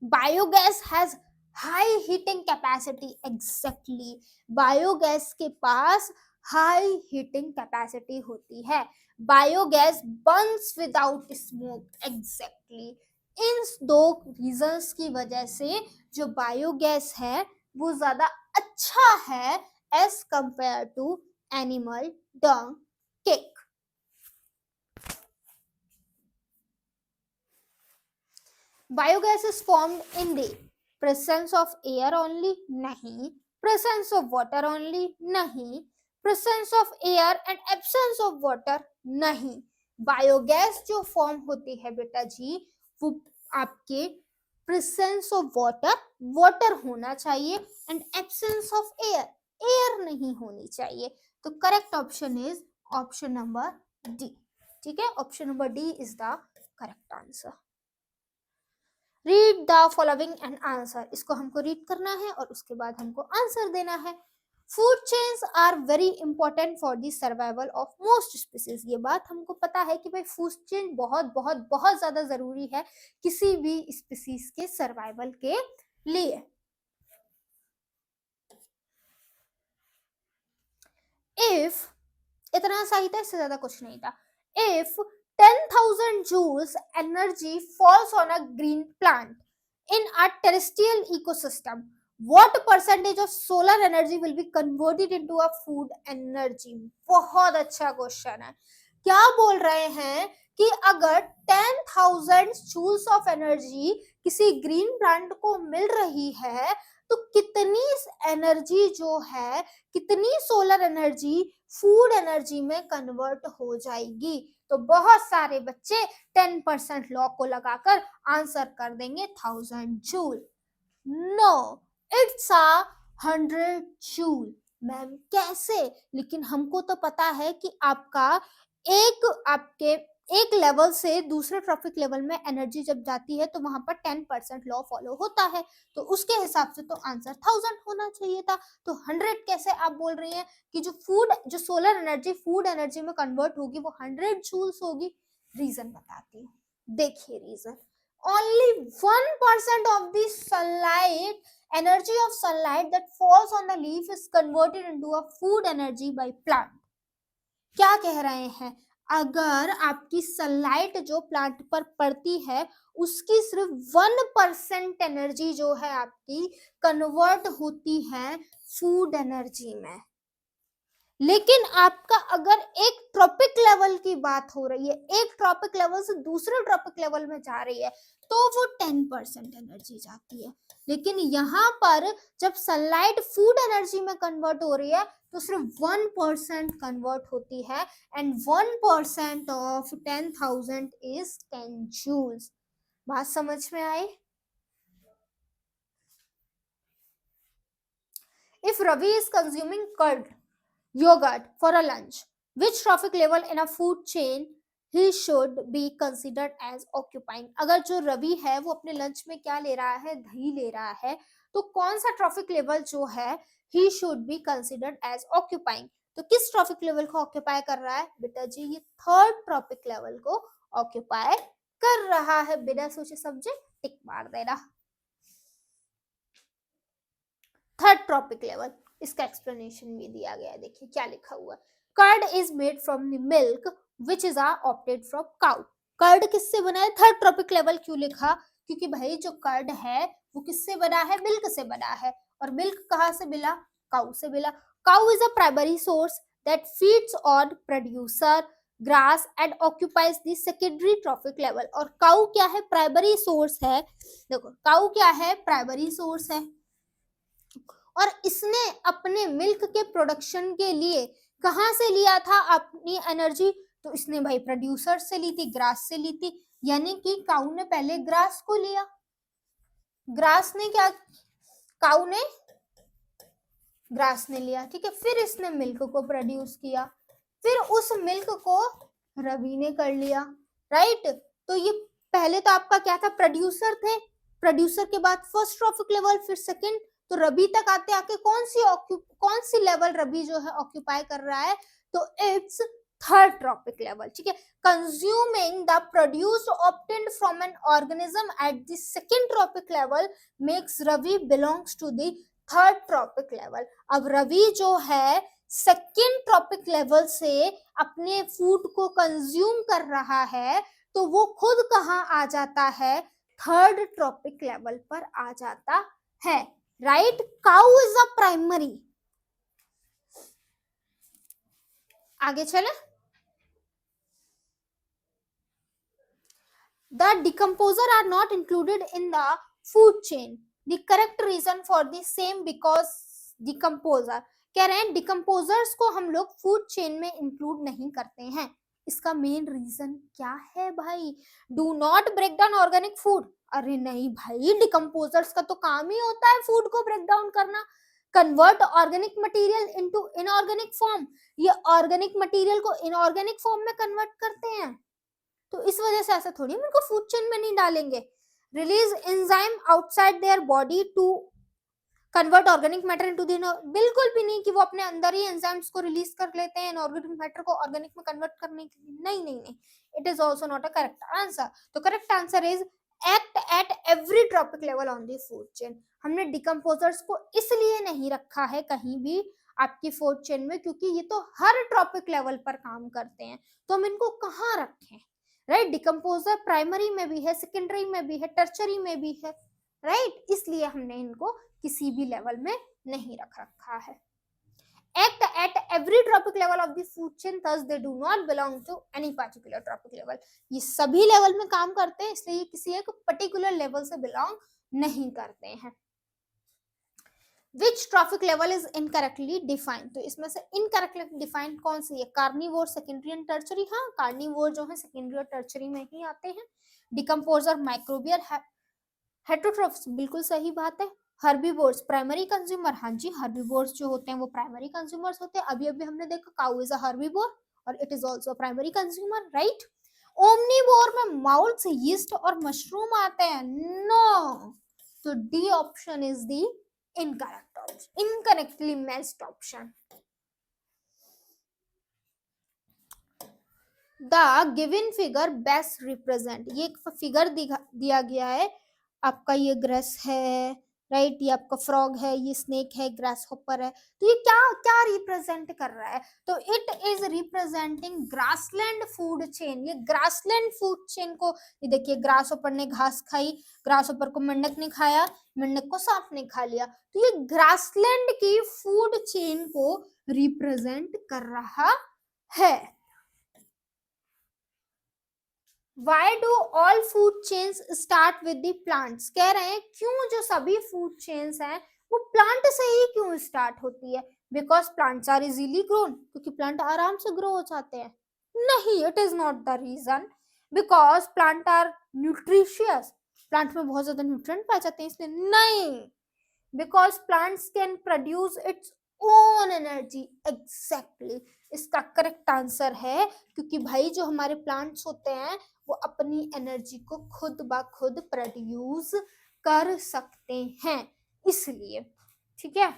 Biogas has high heating capacity, exactly, biogas के पास हाई हीटिंग कैपेसिटी होती है। Biogas burns without smoke, exactly. इन दो रीजंस की वजह से जो बायोगैस है वो ज्यादा अच्छा है as compare to animal dung cake. Biogas is formed in the presence of air only, नहीं। प्रेजेंस ऑफ वाटर ओनली, नहीं। Presence of air and absence of water, नहीं। बायोगैस जो फॉर्म होती है बेटा जी, वो आपके प्रेजेंस ऑफ वाटर होना चाहिए एंड एब्सेंस ऑफ एयर नहीं होनी चाहिए। तो correct option is option number D, ठीक है, option number D is the correct answer. Read the following and answer, इसको हमको रीड करना है और उसके बाद हमको आंसर देना है। Food chains are very important for the survival of most species, ये बात हमको पता है कि भाई फूड चेन बहुत बहुत बहुत ज्यादा जरूरी है किसी भी स्पीसीज के सर्वाइवल के लिए। इफ, इतना सही था, इससे ज्यादा कुछ नहीं था। If 10,000 joules energy falls on a green plant in a terrestrial ecosystem, what percentage of solar energy will be converted into a food energy? बहुत अच्छा क्वेश्चन है। क्या बोल रहे हैं कि अगर 10,000 जूल्स ऑफ एनर्जी किसी ग्रीन प्लांट को मिल रही है तो कितनी एनर्जी जो है, कितनी सोलर एनर्जी फूड एनर्जी में कन्वर्ट हो जाएगी? तो बहुत सारे बच्चे 10% लॉ को लगाकर आंसर कर देंगे 1000 joule. No, it's a 100 joule. Ma'am कैसे? लेकिन हमको तो पता है कि आपके एक लेवल से दूसरे ट्रॉपिक लेवल में एनर्जी जब जाती है तो वहां पर 10% लॉ फॉलो होता है, तो उसके हिसाब से तो आंसर 1000 होना चाहिए था। तो 100 कैसे आप बोल रही हैं कि जो सोलर एनर्जी फूड एनर्जी में कन्वर्ट होगी वो 100 जूल्स होगी? रीजन बताती हूँ, देखिए reason. Only 1% of the energy of sunlight that falls on the leaf is converted into a food energy by plant. क्या कह रहे हैं? अगर आपकी सनलाइट जो प्लांट पर पड़ती है उसकी सिर्फ 1% एनर्जी जो है आपकी कन्वर्ट होती है फूड एनर्जी में। लेकिन आपका अगर एक ट्रॉपिक लेवल की बात हो रही है, एक ट्रॉपिक लेवल से दूसरे ट्रॉपिक लेवल में जा रही है, तो वो 10% एनर्जी जाती है। लेकिन यहाँ पर जब सनलाइट फूड एनर्जी में कन्वर्ट हो रही है तो सिर्फ 1% कन्वर्ट होती है, एंड 1% ऑफ 10,000 इज 10 जूल्स। बात समझ में आई? If Ravi is consuming curd yogurt for a lunch, which trophic level in a food chain he should be considered as occupying? अगर जो रवि है वो अपने लंच में क्या ले रहा है, दही ले रहा है, तो कौन सा ट्रॉफिक लेवल जो है he should be considered as occupying? तो किस ट्रॉफिक लेवल को ऑक्यूपाई कर रहा है बेटा जी? ये थर्ड ट्रॉपिक लेवल को ऑक्यूपाई कर रहा है। बिना सोचे समझे टिक मार देना। थर्ड ट्रॉपिक लेवल, इसका एक्सप्लेनेशन भी दिया गया है, देखिए क्या लिखा हुआ है। Curd is made from the milk which is opted from cow. Curd किससे बना है? थर्ड ट्रॉपिक लेवल क्यों लिखा? क्योंकि भाई जो कर्ड है वो किससे बना है? मिल्क से बना है। और मिल्क कहाँ से मिला? काउ से मिला। Cow is a primary source that feeds on producer grass and occupies the secondary trophic level. और काउ क्या है? प्राइमरी सोर्स है। देखो काउ क्या है? प्राइमरी सोर्स है, और इसने अपने मिल्क के प्रोडक्शन के लिए कहां से लिया था अपनी एनर्जी? तो इसने भाई प्रोड्यूसर से ली थी, ग्रास से ली थी। यानी कि काऊ ने पहले ग्रास को लिया, ग्रास ने क्या, काऊ ने ग्रास ने लिया, ठीक है, फिर इसने मिल्क को प्रोड्यूस किया, फिर उस मिल्क को रवि ने कर लिया, राइट। तो ये पहले तो आपका क्या था? प्रोड्यूसर थे, प्रोड्यूसर के बाद फर्स्ट ट्रॉपिक लेवल, फिर सेकंड, तो रवि तक आते आके कौन सी लेवल रवि जो है ऑक्यूपाई कर रहा है? तो इट्स थर्ड ट्रॉपिक लेवल, ठीक है। Consuming the produced obtained from an organism at the second tropic level makes Ravi belongs to the third tropic level. अब रवि जो है सेकेंड ट्रॉपिक लेवल से अपने फूड को कंज्यूम कर रहा है, तो वो खुद कहाँ आ जाता है? थर्ड ट्रॉपिक लेवल पर आ जाता है, right. Cow is a primary. आगे चले। The decomposer are not included in the food chain. The correct reason for the same because decomposer, कह रहे हैं डिकम्पोजर्स को हम लोग फूड चेन में इंक्लूड नहीं करते हैं। इसका मेन रीजन क्या है भाई? Do not break down organic food. अरे नहीं भाई, डिकम्पोजर्स का तो काम ही होता है फूड को ब्रेक डाउन करना, convert organic material into inorganic form. ये ऑर्गेनिक मटेरियल को इनऑर्गेनिक फॉर्म में कन्वर्ट करते हैं, तो इस वजह से ऐसा थोड़ी उनको फूड चेन में नहीं डालेंगे। Release enzyme outside their body to convert organic matter into the, बिल्कुल भी नहीं कि वो अपने अंदर ही एंजाइम्स को रिलीज कर लेते हैं इनऑर्गेनिक मैटर को ऑर्गेनिक में कन्वर्ट करने के लिए। नहीं नहीं नहीं, it is also not a correct answer. तो correct answer is act at every trophic level on the food chain. हमने डिकम्पोजर्स को इसलिए नहीं रखा है कहीं भी आपकी फूड चेन में क्योंकि ये तो हर ट्रॉपिक लेवल पर काम करते हैं, तो हम इनको कहाँ रखें, राइट। डिकम्पोजर प्राइमरी में भी है, सेकेंडरी में भी है, टर्चरी में भी है, राइट, इसलिए हमने इनको किसी भी लेवल में नहीं रख रखा है। Act at every tropic level of the food chain, thus they do not belong to any particular tropic level. ये सभी लेवल में काम करते हैं, इसलिए ये किसी एक पर्टिकुलर लेवल से बिलोंग नहीं करते हैं। Which trophic level is incorrectly defined? तो इसमें से incorrectly defined कौन सी है? Carnivore, secondary and tertiary. हाँ, कार्निवोर जो है सेकेंडरी और टर्चरी में ही आते हैं। डिकम्पोजर, माइक्रोबियल, हेटरोट्रोफ्स, बिल्कुल सही बात है। हर्बीवोर्स, प्राइमरी कंज्यूमर, हाँ जी, हर्बीवोर्स जो होते हैं वो प्राइमरी कंज्यूमर्स होते हैं। अभी अभी हमने देखा काऊ इज अ हर्बीवोर और it is also primary consumer, right. Omnivore में माउल्स, यीस्ट और मशरूम आते हैं। नो, तो D option is the incorrect option, incorrectly matched option. The given figure best represent, ये एक फिगर दिया गया है आपका, ये ग्रेस है, राइट, ये आपका फ्रॉग है, ये स्नेक है, ग्रास हॉपर है। तो ये क्या क्या रिप्रेजेंट कर रहा है? तो it is representing grassland food chain. ये ग्रासलैंड फूड चेन को, ये देखिए, ग्रास हॉपर ने घास खाई, ग्रास हॉपर को मेंढक ने खाया, मेंढक को सांप ने खा लिया। तो ये ग्रासलैंड की फूड चेन को रिप्रेजेंट कर रहा है। Why do all food chains start with the plants? कह रहे हैं क्यों जो सभी food chains हैं वो plant से ही क्यों start होती है? Because plants are easily grown, क्योंकि plant आराम से grow हो जाते हैं। नहीं, it is not the reason. Because plant are nutritious, plant में बहुत ज्यादा nutrient पाए जाते हैं इसलिए नहीं। Because plants can produce its own energy, exactly. इसका करेक्ट आंसर है क्योंकि भाई जो हमारे प्लांट्स होते हैं वो अपनी एनर्जी को खुद ब खुद प्रोड्यूस कर सकते हैं, इसलिए। ठीक है,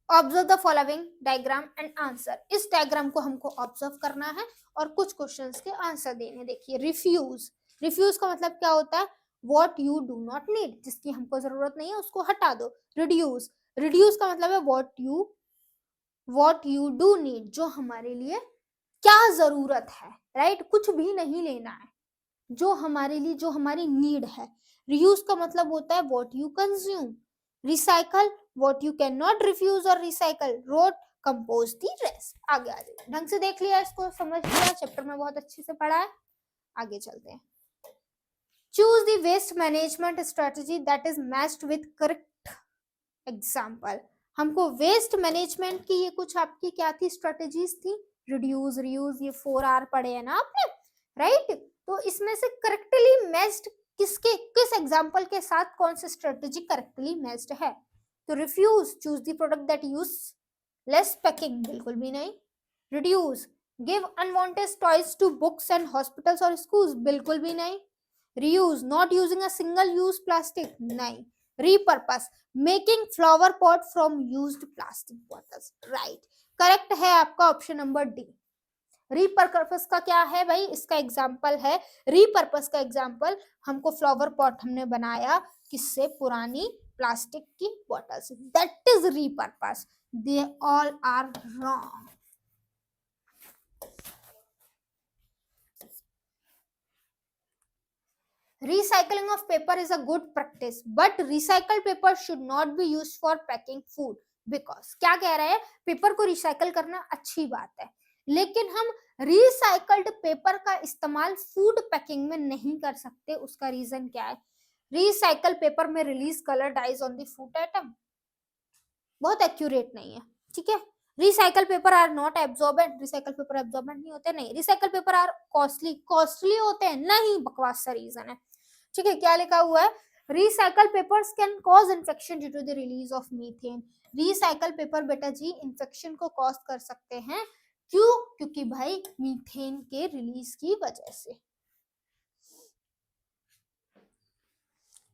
observe the following diagram and answer. इस डायग्राम को हमको ऑब्जर्व करना है और कुछ क्वेश्चंस के आंसर देने। देखिए, रिफ्यूज, रिफ्यूज का मतलब क्या होता है? What you do not need, जिसकी हमको जरूरत नहीं है उसको हटा दो। रिड्यूस, रिड्यूस का मतलब है व्हाट यू डू नीड, जो हमारे लिए क्या जरूरत है, राइट, कुछ भी नहीं लेना है, जो हमारे लिए, जो हमारी नीड है। रियूज का मतलब होता है what you consume. Recycle, what you can not refuse और recycle. Rot, compose the rest. आगे आ जाइए, ढंग से देख लिया, इसको समझ लिया, चैप्टर में बहुत अच्छे से पढ़ा है। आगे चलते हैं। Choose the waste management strategy that is matched with correct example. हमको वेस्ट मैनेजमेंट की ये कुछ आपकी क्या थी, स्ट्रेटेजीज थी। रिड्यूस, रियूज, ये 4R पढ़े हैं ना आपने, राइट। तो इसमें से करेक्टली मैच्ड किसके, किस एग्जाम्पल के साथ कौन सी स्ट्रेटेजी करेक्टली मैच्ड है? तो refuse, choose the product that use less packing, बिल्कुल भी नहीं। Reduce, give unwanted toys to books and hospitals और स्कूल्स, बिल्कुल भी नहीं। Reuse, not using a single use plastic, नहीं। repurpose, making flower pot from used plastic bottles, right। Correct है आपका ऑप्शन नंबर डी। रीपर्पस का क्या है भाई? इसका एग्जाम्पल है, रीपर्पस का एग्जाम्पल हमको फ्लावर पॉट हमने बनाया किससे? पुरानी प्लास्टिक की बोतल से, that is repurpose. They all are wrong. Recycling of paper is a good practice, but recycled paper should not be used for packing food because क्या कह रहे हैं? पेपर को रिसाइकल करना अच्छी बात है, लेकिन हम रिसाइकल्ड पेपर का इस्तेमाल फूड पैकिंग में नहीं कर सकते। उसका रीजन क्या है? रिसाइकल पेपर में release colour dyes on the food item, बहुत एक्यूरेट नहीं है। ठीक है, recycle paper are not absorbent, recycle paper absorbent नहीं होते, नहीं। Recycle paper are costly, costly होते हैं, नहीं, बकवास सा रीजन है। ठीक है, क्या लिखा हुआ है? Recycle papers can cause infection due to the release of methane. Recycle paper बेटा जी इन्फेक्शन को कॉज कर सकते हैं, क्यों? क्योंकि भाई मीथेन के रिलीज की वजह से।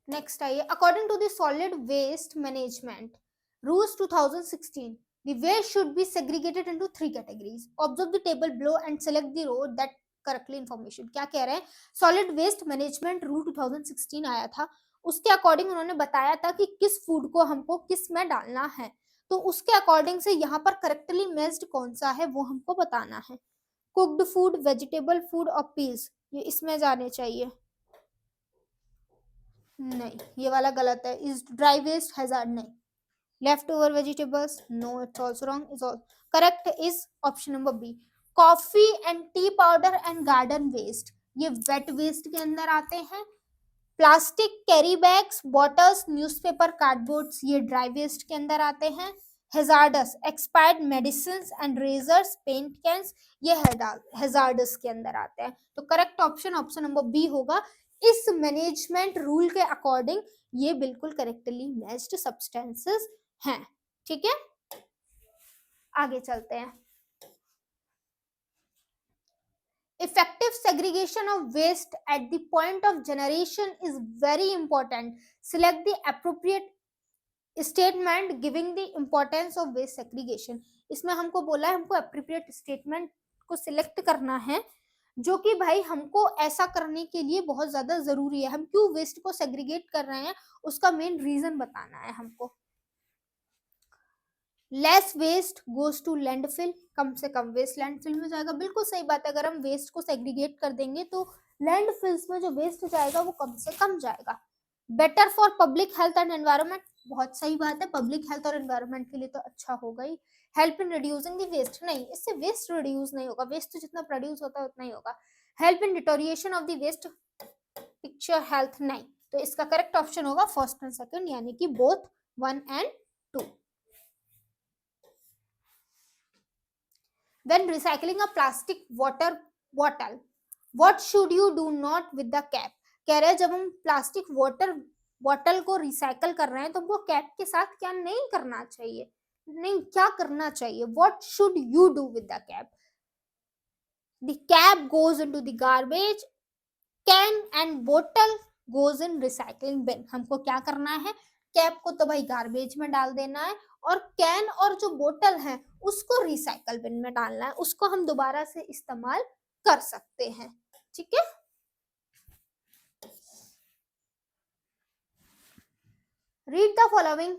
नेक्स्ट आइए, according to the solid waste management rules 2016, the waste should be segregated into 3 categories. Observe the table below and select the row that correctly information। क्या कह रहे हैं? सॉलिड वेस्ट मैनेजमेंट रूल 2016 आया था, उसके अकॉर्डिंग उन्होंने बताया था कि किस फूड को हमको किस में डालना है। तो उसके अकॉर्डिंग से यहाँ पर करेक्टली मैच्ड कौन सा है वो हमको बताना है। कुक्ड फूड, वेजिटेबल फूड और पील्स, ये इसमें जाने चाहिए। नहीं, ये वाला गलत है. Is dry waste hazard? नहीं. Leftover vegetables? No, it's also wrong. Is all correct is option number B. Coffee and tea powder and garden waste, ये wet waste के अंदर आते हैं. Plastic carry bags, bottles, newspaper, cardboards, ये dry waste के अंदर आते हैं. Hazardous, expired medicine and razors, paint cans, ये हेजार्डस के अंदर आते हैं. तो correct option option number B होगा. इस मैनेजमेंट रूल के अकॉर्डिंग ये बिल्कुल करेक्टली मैच्ड सब्सटेंसेस हैं. ठीक है, आगे चलते हैं. Effective segregation of waste at the point of generation is very important. Select the appropriate statement giving the importance of waste segregation. इसमें हमको बोला है हमको appropriate statement को सिलेक्ट करना है जो कि भाई हमको ऐसा करने के लिए बहुत ज्यादा जरूरी है. हम क्यों वेस्ट को सेग्रीगेट कर रहे हैं उसका मेन रीजन बताना है हमको. Less waste goes to landfill, कम से कम वेस्ट लैंडफिल में जाएगा. बिल्कुल सही बात है. अगर हम वेस्ट को सेग्रीगेट कर देंगे तो लैंडफिल्स में जो वेस्ट जाएगा वो कम से कम जाएगा. Better for public health and environment, बहुत सही बात है. पब्लिक हेल्थ और एनवायरनमेंट के लिए तो अच्छा होगा ही. Help in reducing the waste, नहीं, इससे वेस्ट रिड्यूस नहीं होगा. वेस्ट तो जितना प्रोड्यूस होता है उतना ही होगा. Help in deterioration of the waste, picture health, नहीं. तो इसका करेक्ट ऑप्शन होगा फर्स्ट एंड सेकंड, यानी कि both 1 and 2. When recycling a plastic water bottle, what should you do not with the cap? कह रहे हैं जब हम प्लास्टिक वाटर बॉटल को रिसाइकल कर रहे हैं तो वो कैप के साथ क्या नहीं करना चाहिए, नहीं क्या करना चाहिए. What should you do with the cap? The cap goes into the garbage, can and bottle goes in recycling bin. हमको क्या करना है, कैप को तो भाई गार्बेज में डाल देना है और कैन और जो बोतल है उसको रिसाइकल बिन में डालना है. उसको हम दोबारा से इस्तेमाल कर सकते हैं. ठीक है, read the following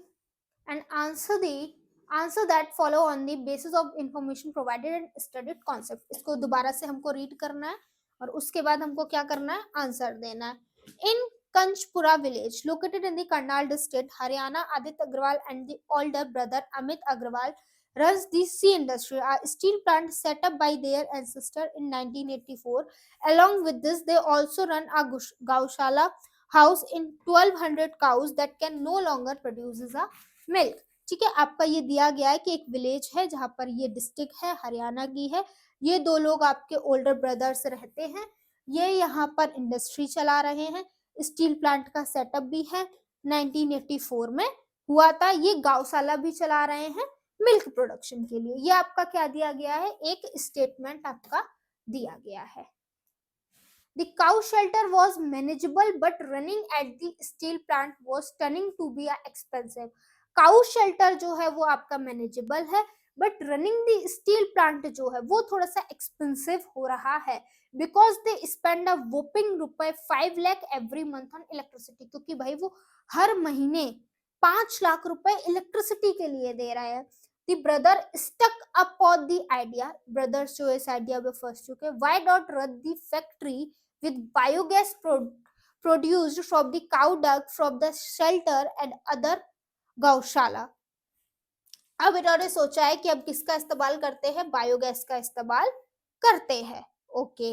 and answer that follow on the basis of information provided and studied concept. इसको दोबारा से हमको रीड करना है और उसके बाद हमको क्या करना है, आंसर देना है. इन Kanchpura village located in the Karnal district, Haryana, Aditya Agrawal and the older brother Amit Agrawal runs the sea industry, a steel plant set up by their ancestor in 1984. Along with this, they also run a Gaushala house in 1200 cows that can no longer produces a milk. ठीक है, आपका ये दिया गया है कि एक village है जहां पर ये डिस्ट्रिक्ट है, हरियाणा की है. ये दो लोग आपके ओल्डर ब्रदर्स रहते हैं. ये यहाँ पर इंडस्ट्री चला रहे हैं. स्टील प्लांट का सेटअप भी है, 1984 में हुआ था. ये गौशाला भी चला रहे हैं मिल्क प्रोडक्शन के लिए. ये आपका क्या दिया गया है, एक स्टेटमेंट आपका दिया गया है. The cow shelter was manageable but running at the steel plant was turning to be expensive. Cow shelter जो है वो आपका मैनेजेबल है but running the steel plant जो है वो थोड़ा सा एक्सपेंसिव हो रहा है because they spend a whopping ₹5 lakh every month on electricity. क्योंकि भाई वो हर महीने 5 लाख रुपए इलेक्ट्रिसिटी के लिए दे रहे हैं. The brother stuck up on the idea, brothers जो इस आइडिया पे फंस चुके. Why not run the factory with biogas produced from the cow dung from the shelter and other गौशाला. अब इन्होंने सोचा है कि अब किसका इस्तेमाल करते हैं, बायोगैस का इस्तेमाल करते हैं. Okay,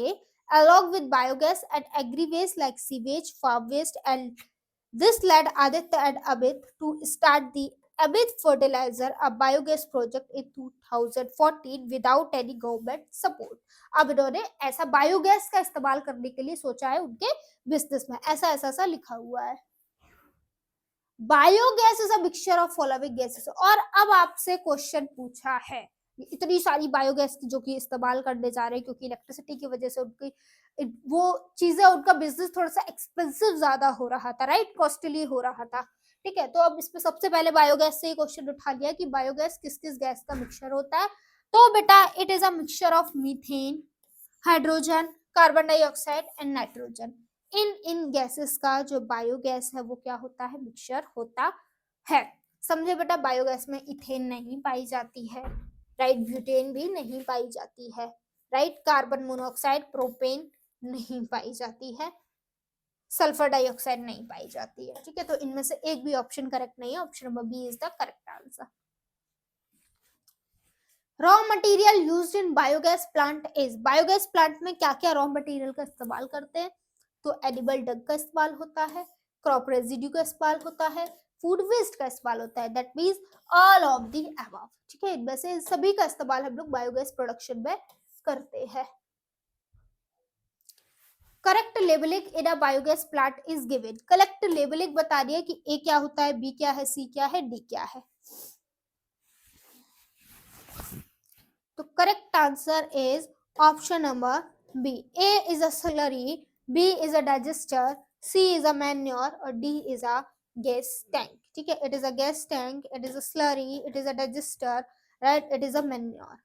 along with biogas and agri waste like sewage, farm waste, and this led Aditya and Amit to start the Amit Fertilizer, a biogas project in 2014 without any government support. अब इन्होंने ऐसा biogas का इस्तेमाल करने के लिए सोचा है उनके बिजनेस में. ऐसा ऐसा सा लिखा हुआ है. Biogas is a mixture of following gases. और अब आपसे क्वेश्चन पूछा है, इतनी सारी बायोगैस की जो कि इस्तेमाल करने जा रहे हैं क्योंकि इलेक्ट्रिसिटी की वजह से उनकी वो चीजें, उनका बिजनेस थोड़ा सा एक्सपेंसिव ज्यादा हो रहा था, राइट, कॉस्टली हो रहा था. ठीक है, तो अब इसमें सबसे पहले बायोगैस से ही क्वेश्चन उठा लिया कि बायोगैस किस किस गैस का मिक्सचर होता है. तो बेटा it is a mixture of methane, hydrogen, carbon dioxide and nitrogen. In gases का जो बायोगैस है वो क्या होता है, मिक्सचर होता है. समझे बेटा, बायोगैस में इथेन नहीं पाई जाती है, राइट, ब्यूटेन भी नहीं पाई जाती है, राइट, कार्बन मोनोऑक्साइड, प्रोपेन नहीं पाई जाती है. सल्फर डाइऑक्साइड नहीं पाई जाती है। ठीक है, तो इनमें से एक भी ऑप्शन करेक्ट नहीं है, option number B is the correct answer. Raw material used in biogas plant is, biogas plant में क्या क्या रॉ मटेरियल का इस्तेमाल करते हैं? तो एडिबल डंग का इस्तेमाल होता है, क्रॉप रेजिड्यू का इस्तेमाल होता है, फूड वेस्ट का इस्तेमाल होता है, that means all of the above. ठीक है, इनमें से सभी का इस्तेमाल हम लोग बायोगैस प्रोडक्शन में करते हैं। Correct labelling in a biogas plant is given, correct labelling बता रही है कि ए क्या होता है, बी क्या है, सी क्या है, डी क्या है। तो correct answer is option number B, A is a slurry, B is a digester, C is a manure और D is a gas tank. ठीक है, it is a gas tank, it is a slurry, it is a digester, right, it is a manure.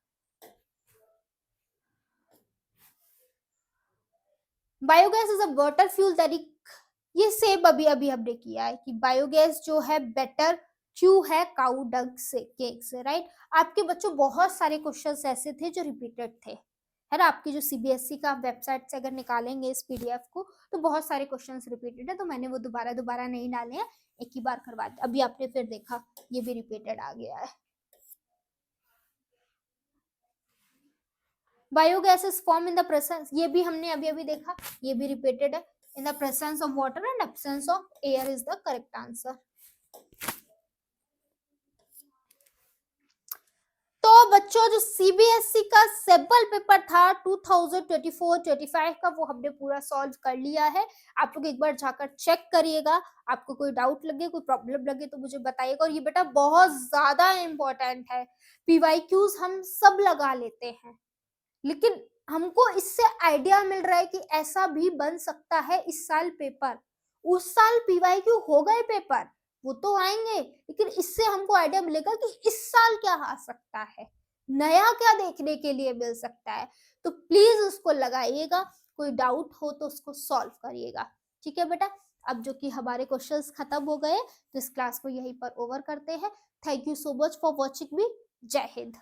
Biogas is a water fuel that, ये same अभी अभी हमने किया है कि बायोगैस जो है बेटर क्यों है काउ डंग से, केक से, राइट। आपके बच्चों बहुत सारे क्वेश्चंस ऐसे थे जो रिपीटेड थे, है ना। आपकी जो सीबीएसई का वेबसाइट से अगर निकालेंगे इस पीडीएफ को तो बहुत सारे क्वेश्चंस रिपीटेड है, तो मैंने वो दोबारा दोबारा नहीं डाले हैं, एक ही बार करवा दिया। अभी आपने फिर देखा ये भी रिपीटेड आ गया है। Biogas is form in the presence, ये भी हमने अभी अभी देखा, ये भी रिपीटेड है, इन the presence of water and absence of air is the correct answer. तो बच्चों जो सीबीएसई का सैंपल पेपर था 2024-25 का, वो हमने पूरा सॉल्व कर लिया है। आप लोग एक बार जाकर चेक करिएगा, आपको कोई डाउट लगे, कोई प्रॉब्लम लगे तो मुझे बताइएगा। और ये बेटा बहुत ज्यादा इंपॉर्टेंट है, पीवाईक्यूज हम सब लगा लेते हैं, लेकिन हमको इससे आइडिया मिल रहा है कि ऐसा भी बन सकता है इस साल पेपर। उस साल पीवाईक्यू हो गए पेपर, वो तो आएंगे, लेकिन इससे हमको आइडिया मिलेगा कि इस साल क्या आ सकता है, नया क्या देखने के लिए मिल सकता है। तो प्लीज उसको लगाइएगा, कोई डाउट हो तो उसको सॉल्व करिएगा। ठीक है बेटा, अब जो कि हमारे क्वेश्चंस खत्म हो गए तो इस क्लास को यहीं पर ओवर करते हैं। Thank you so much for watching मी। जय हिंद।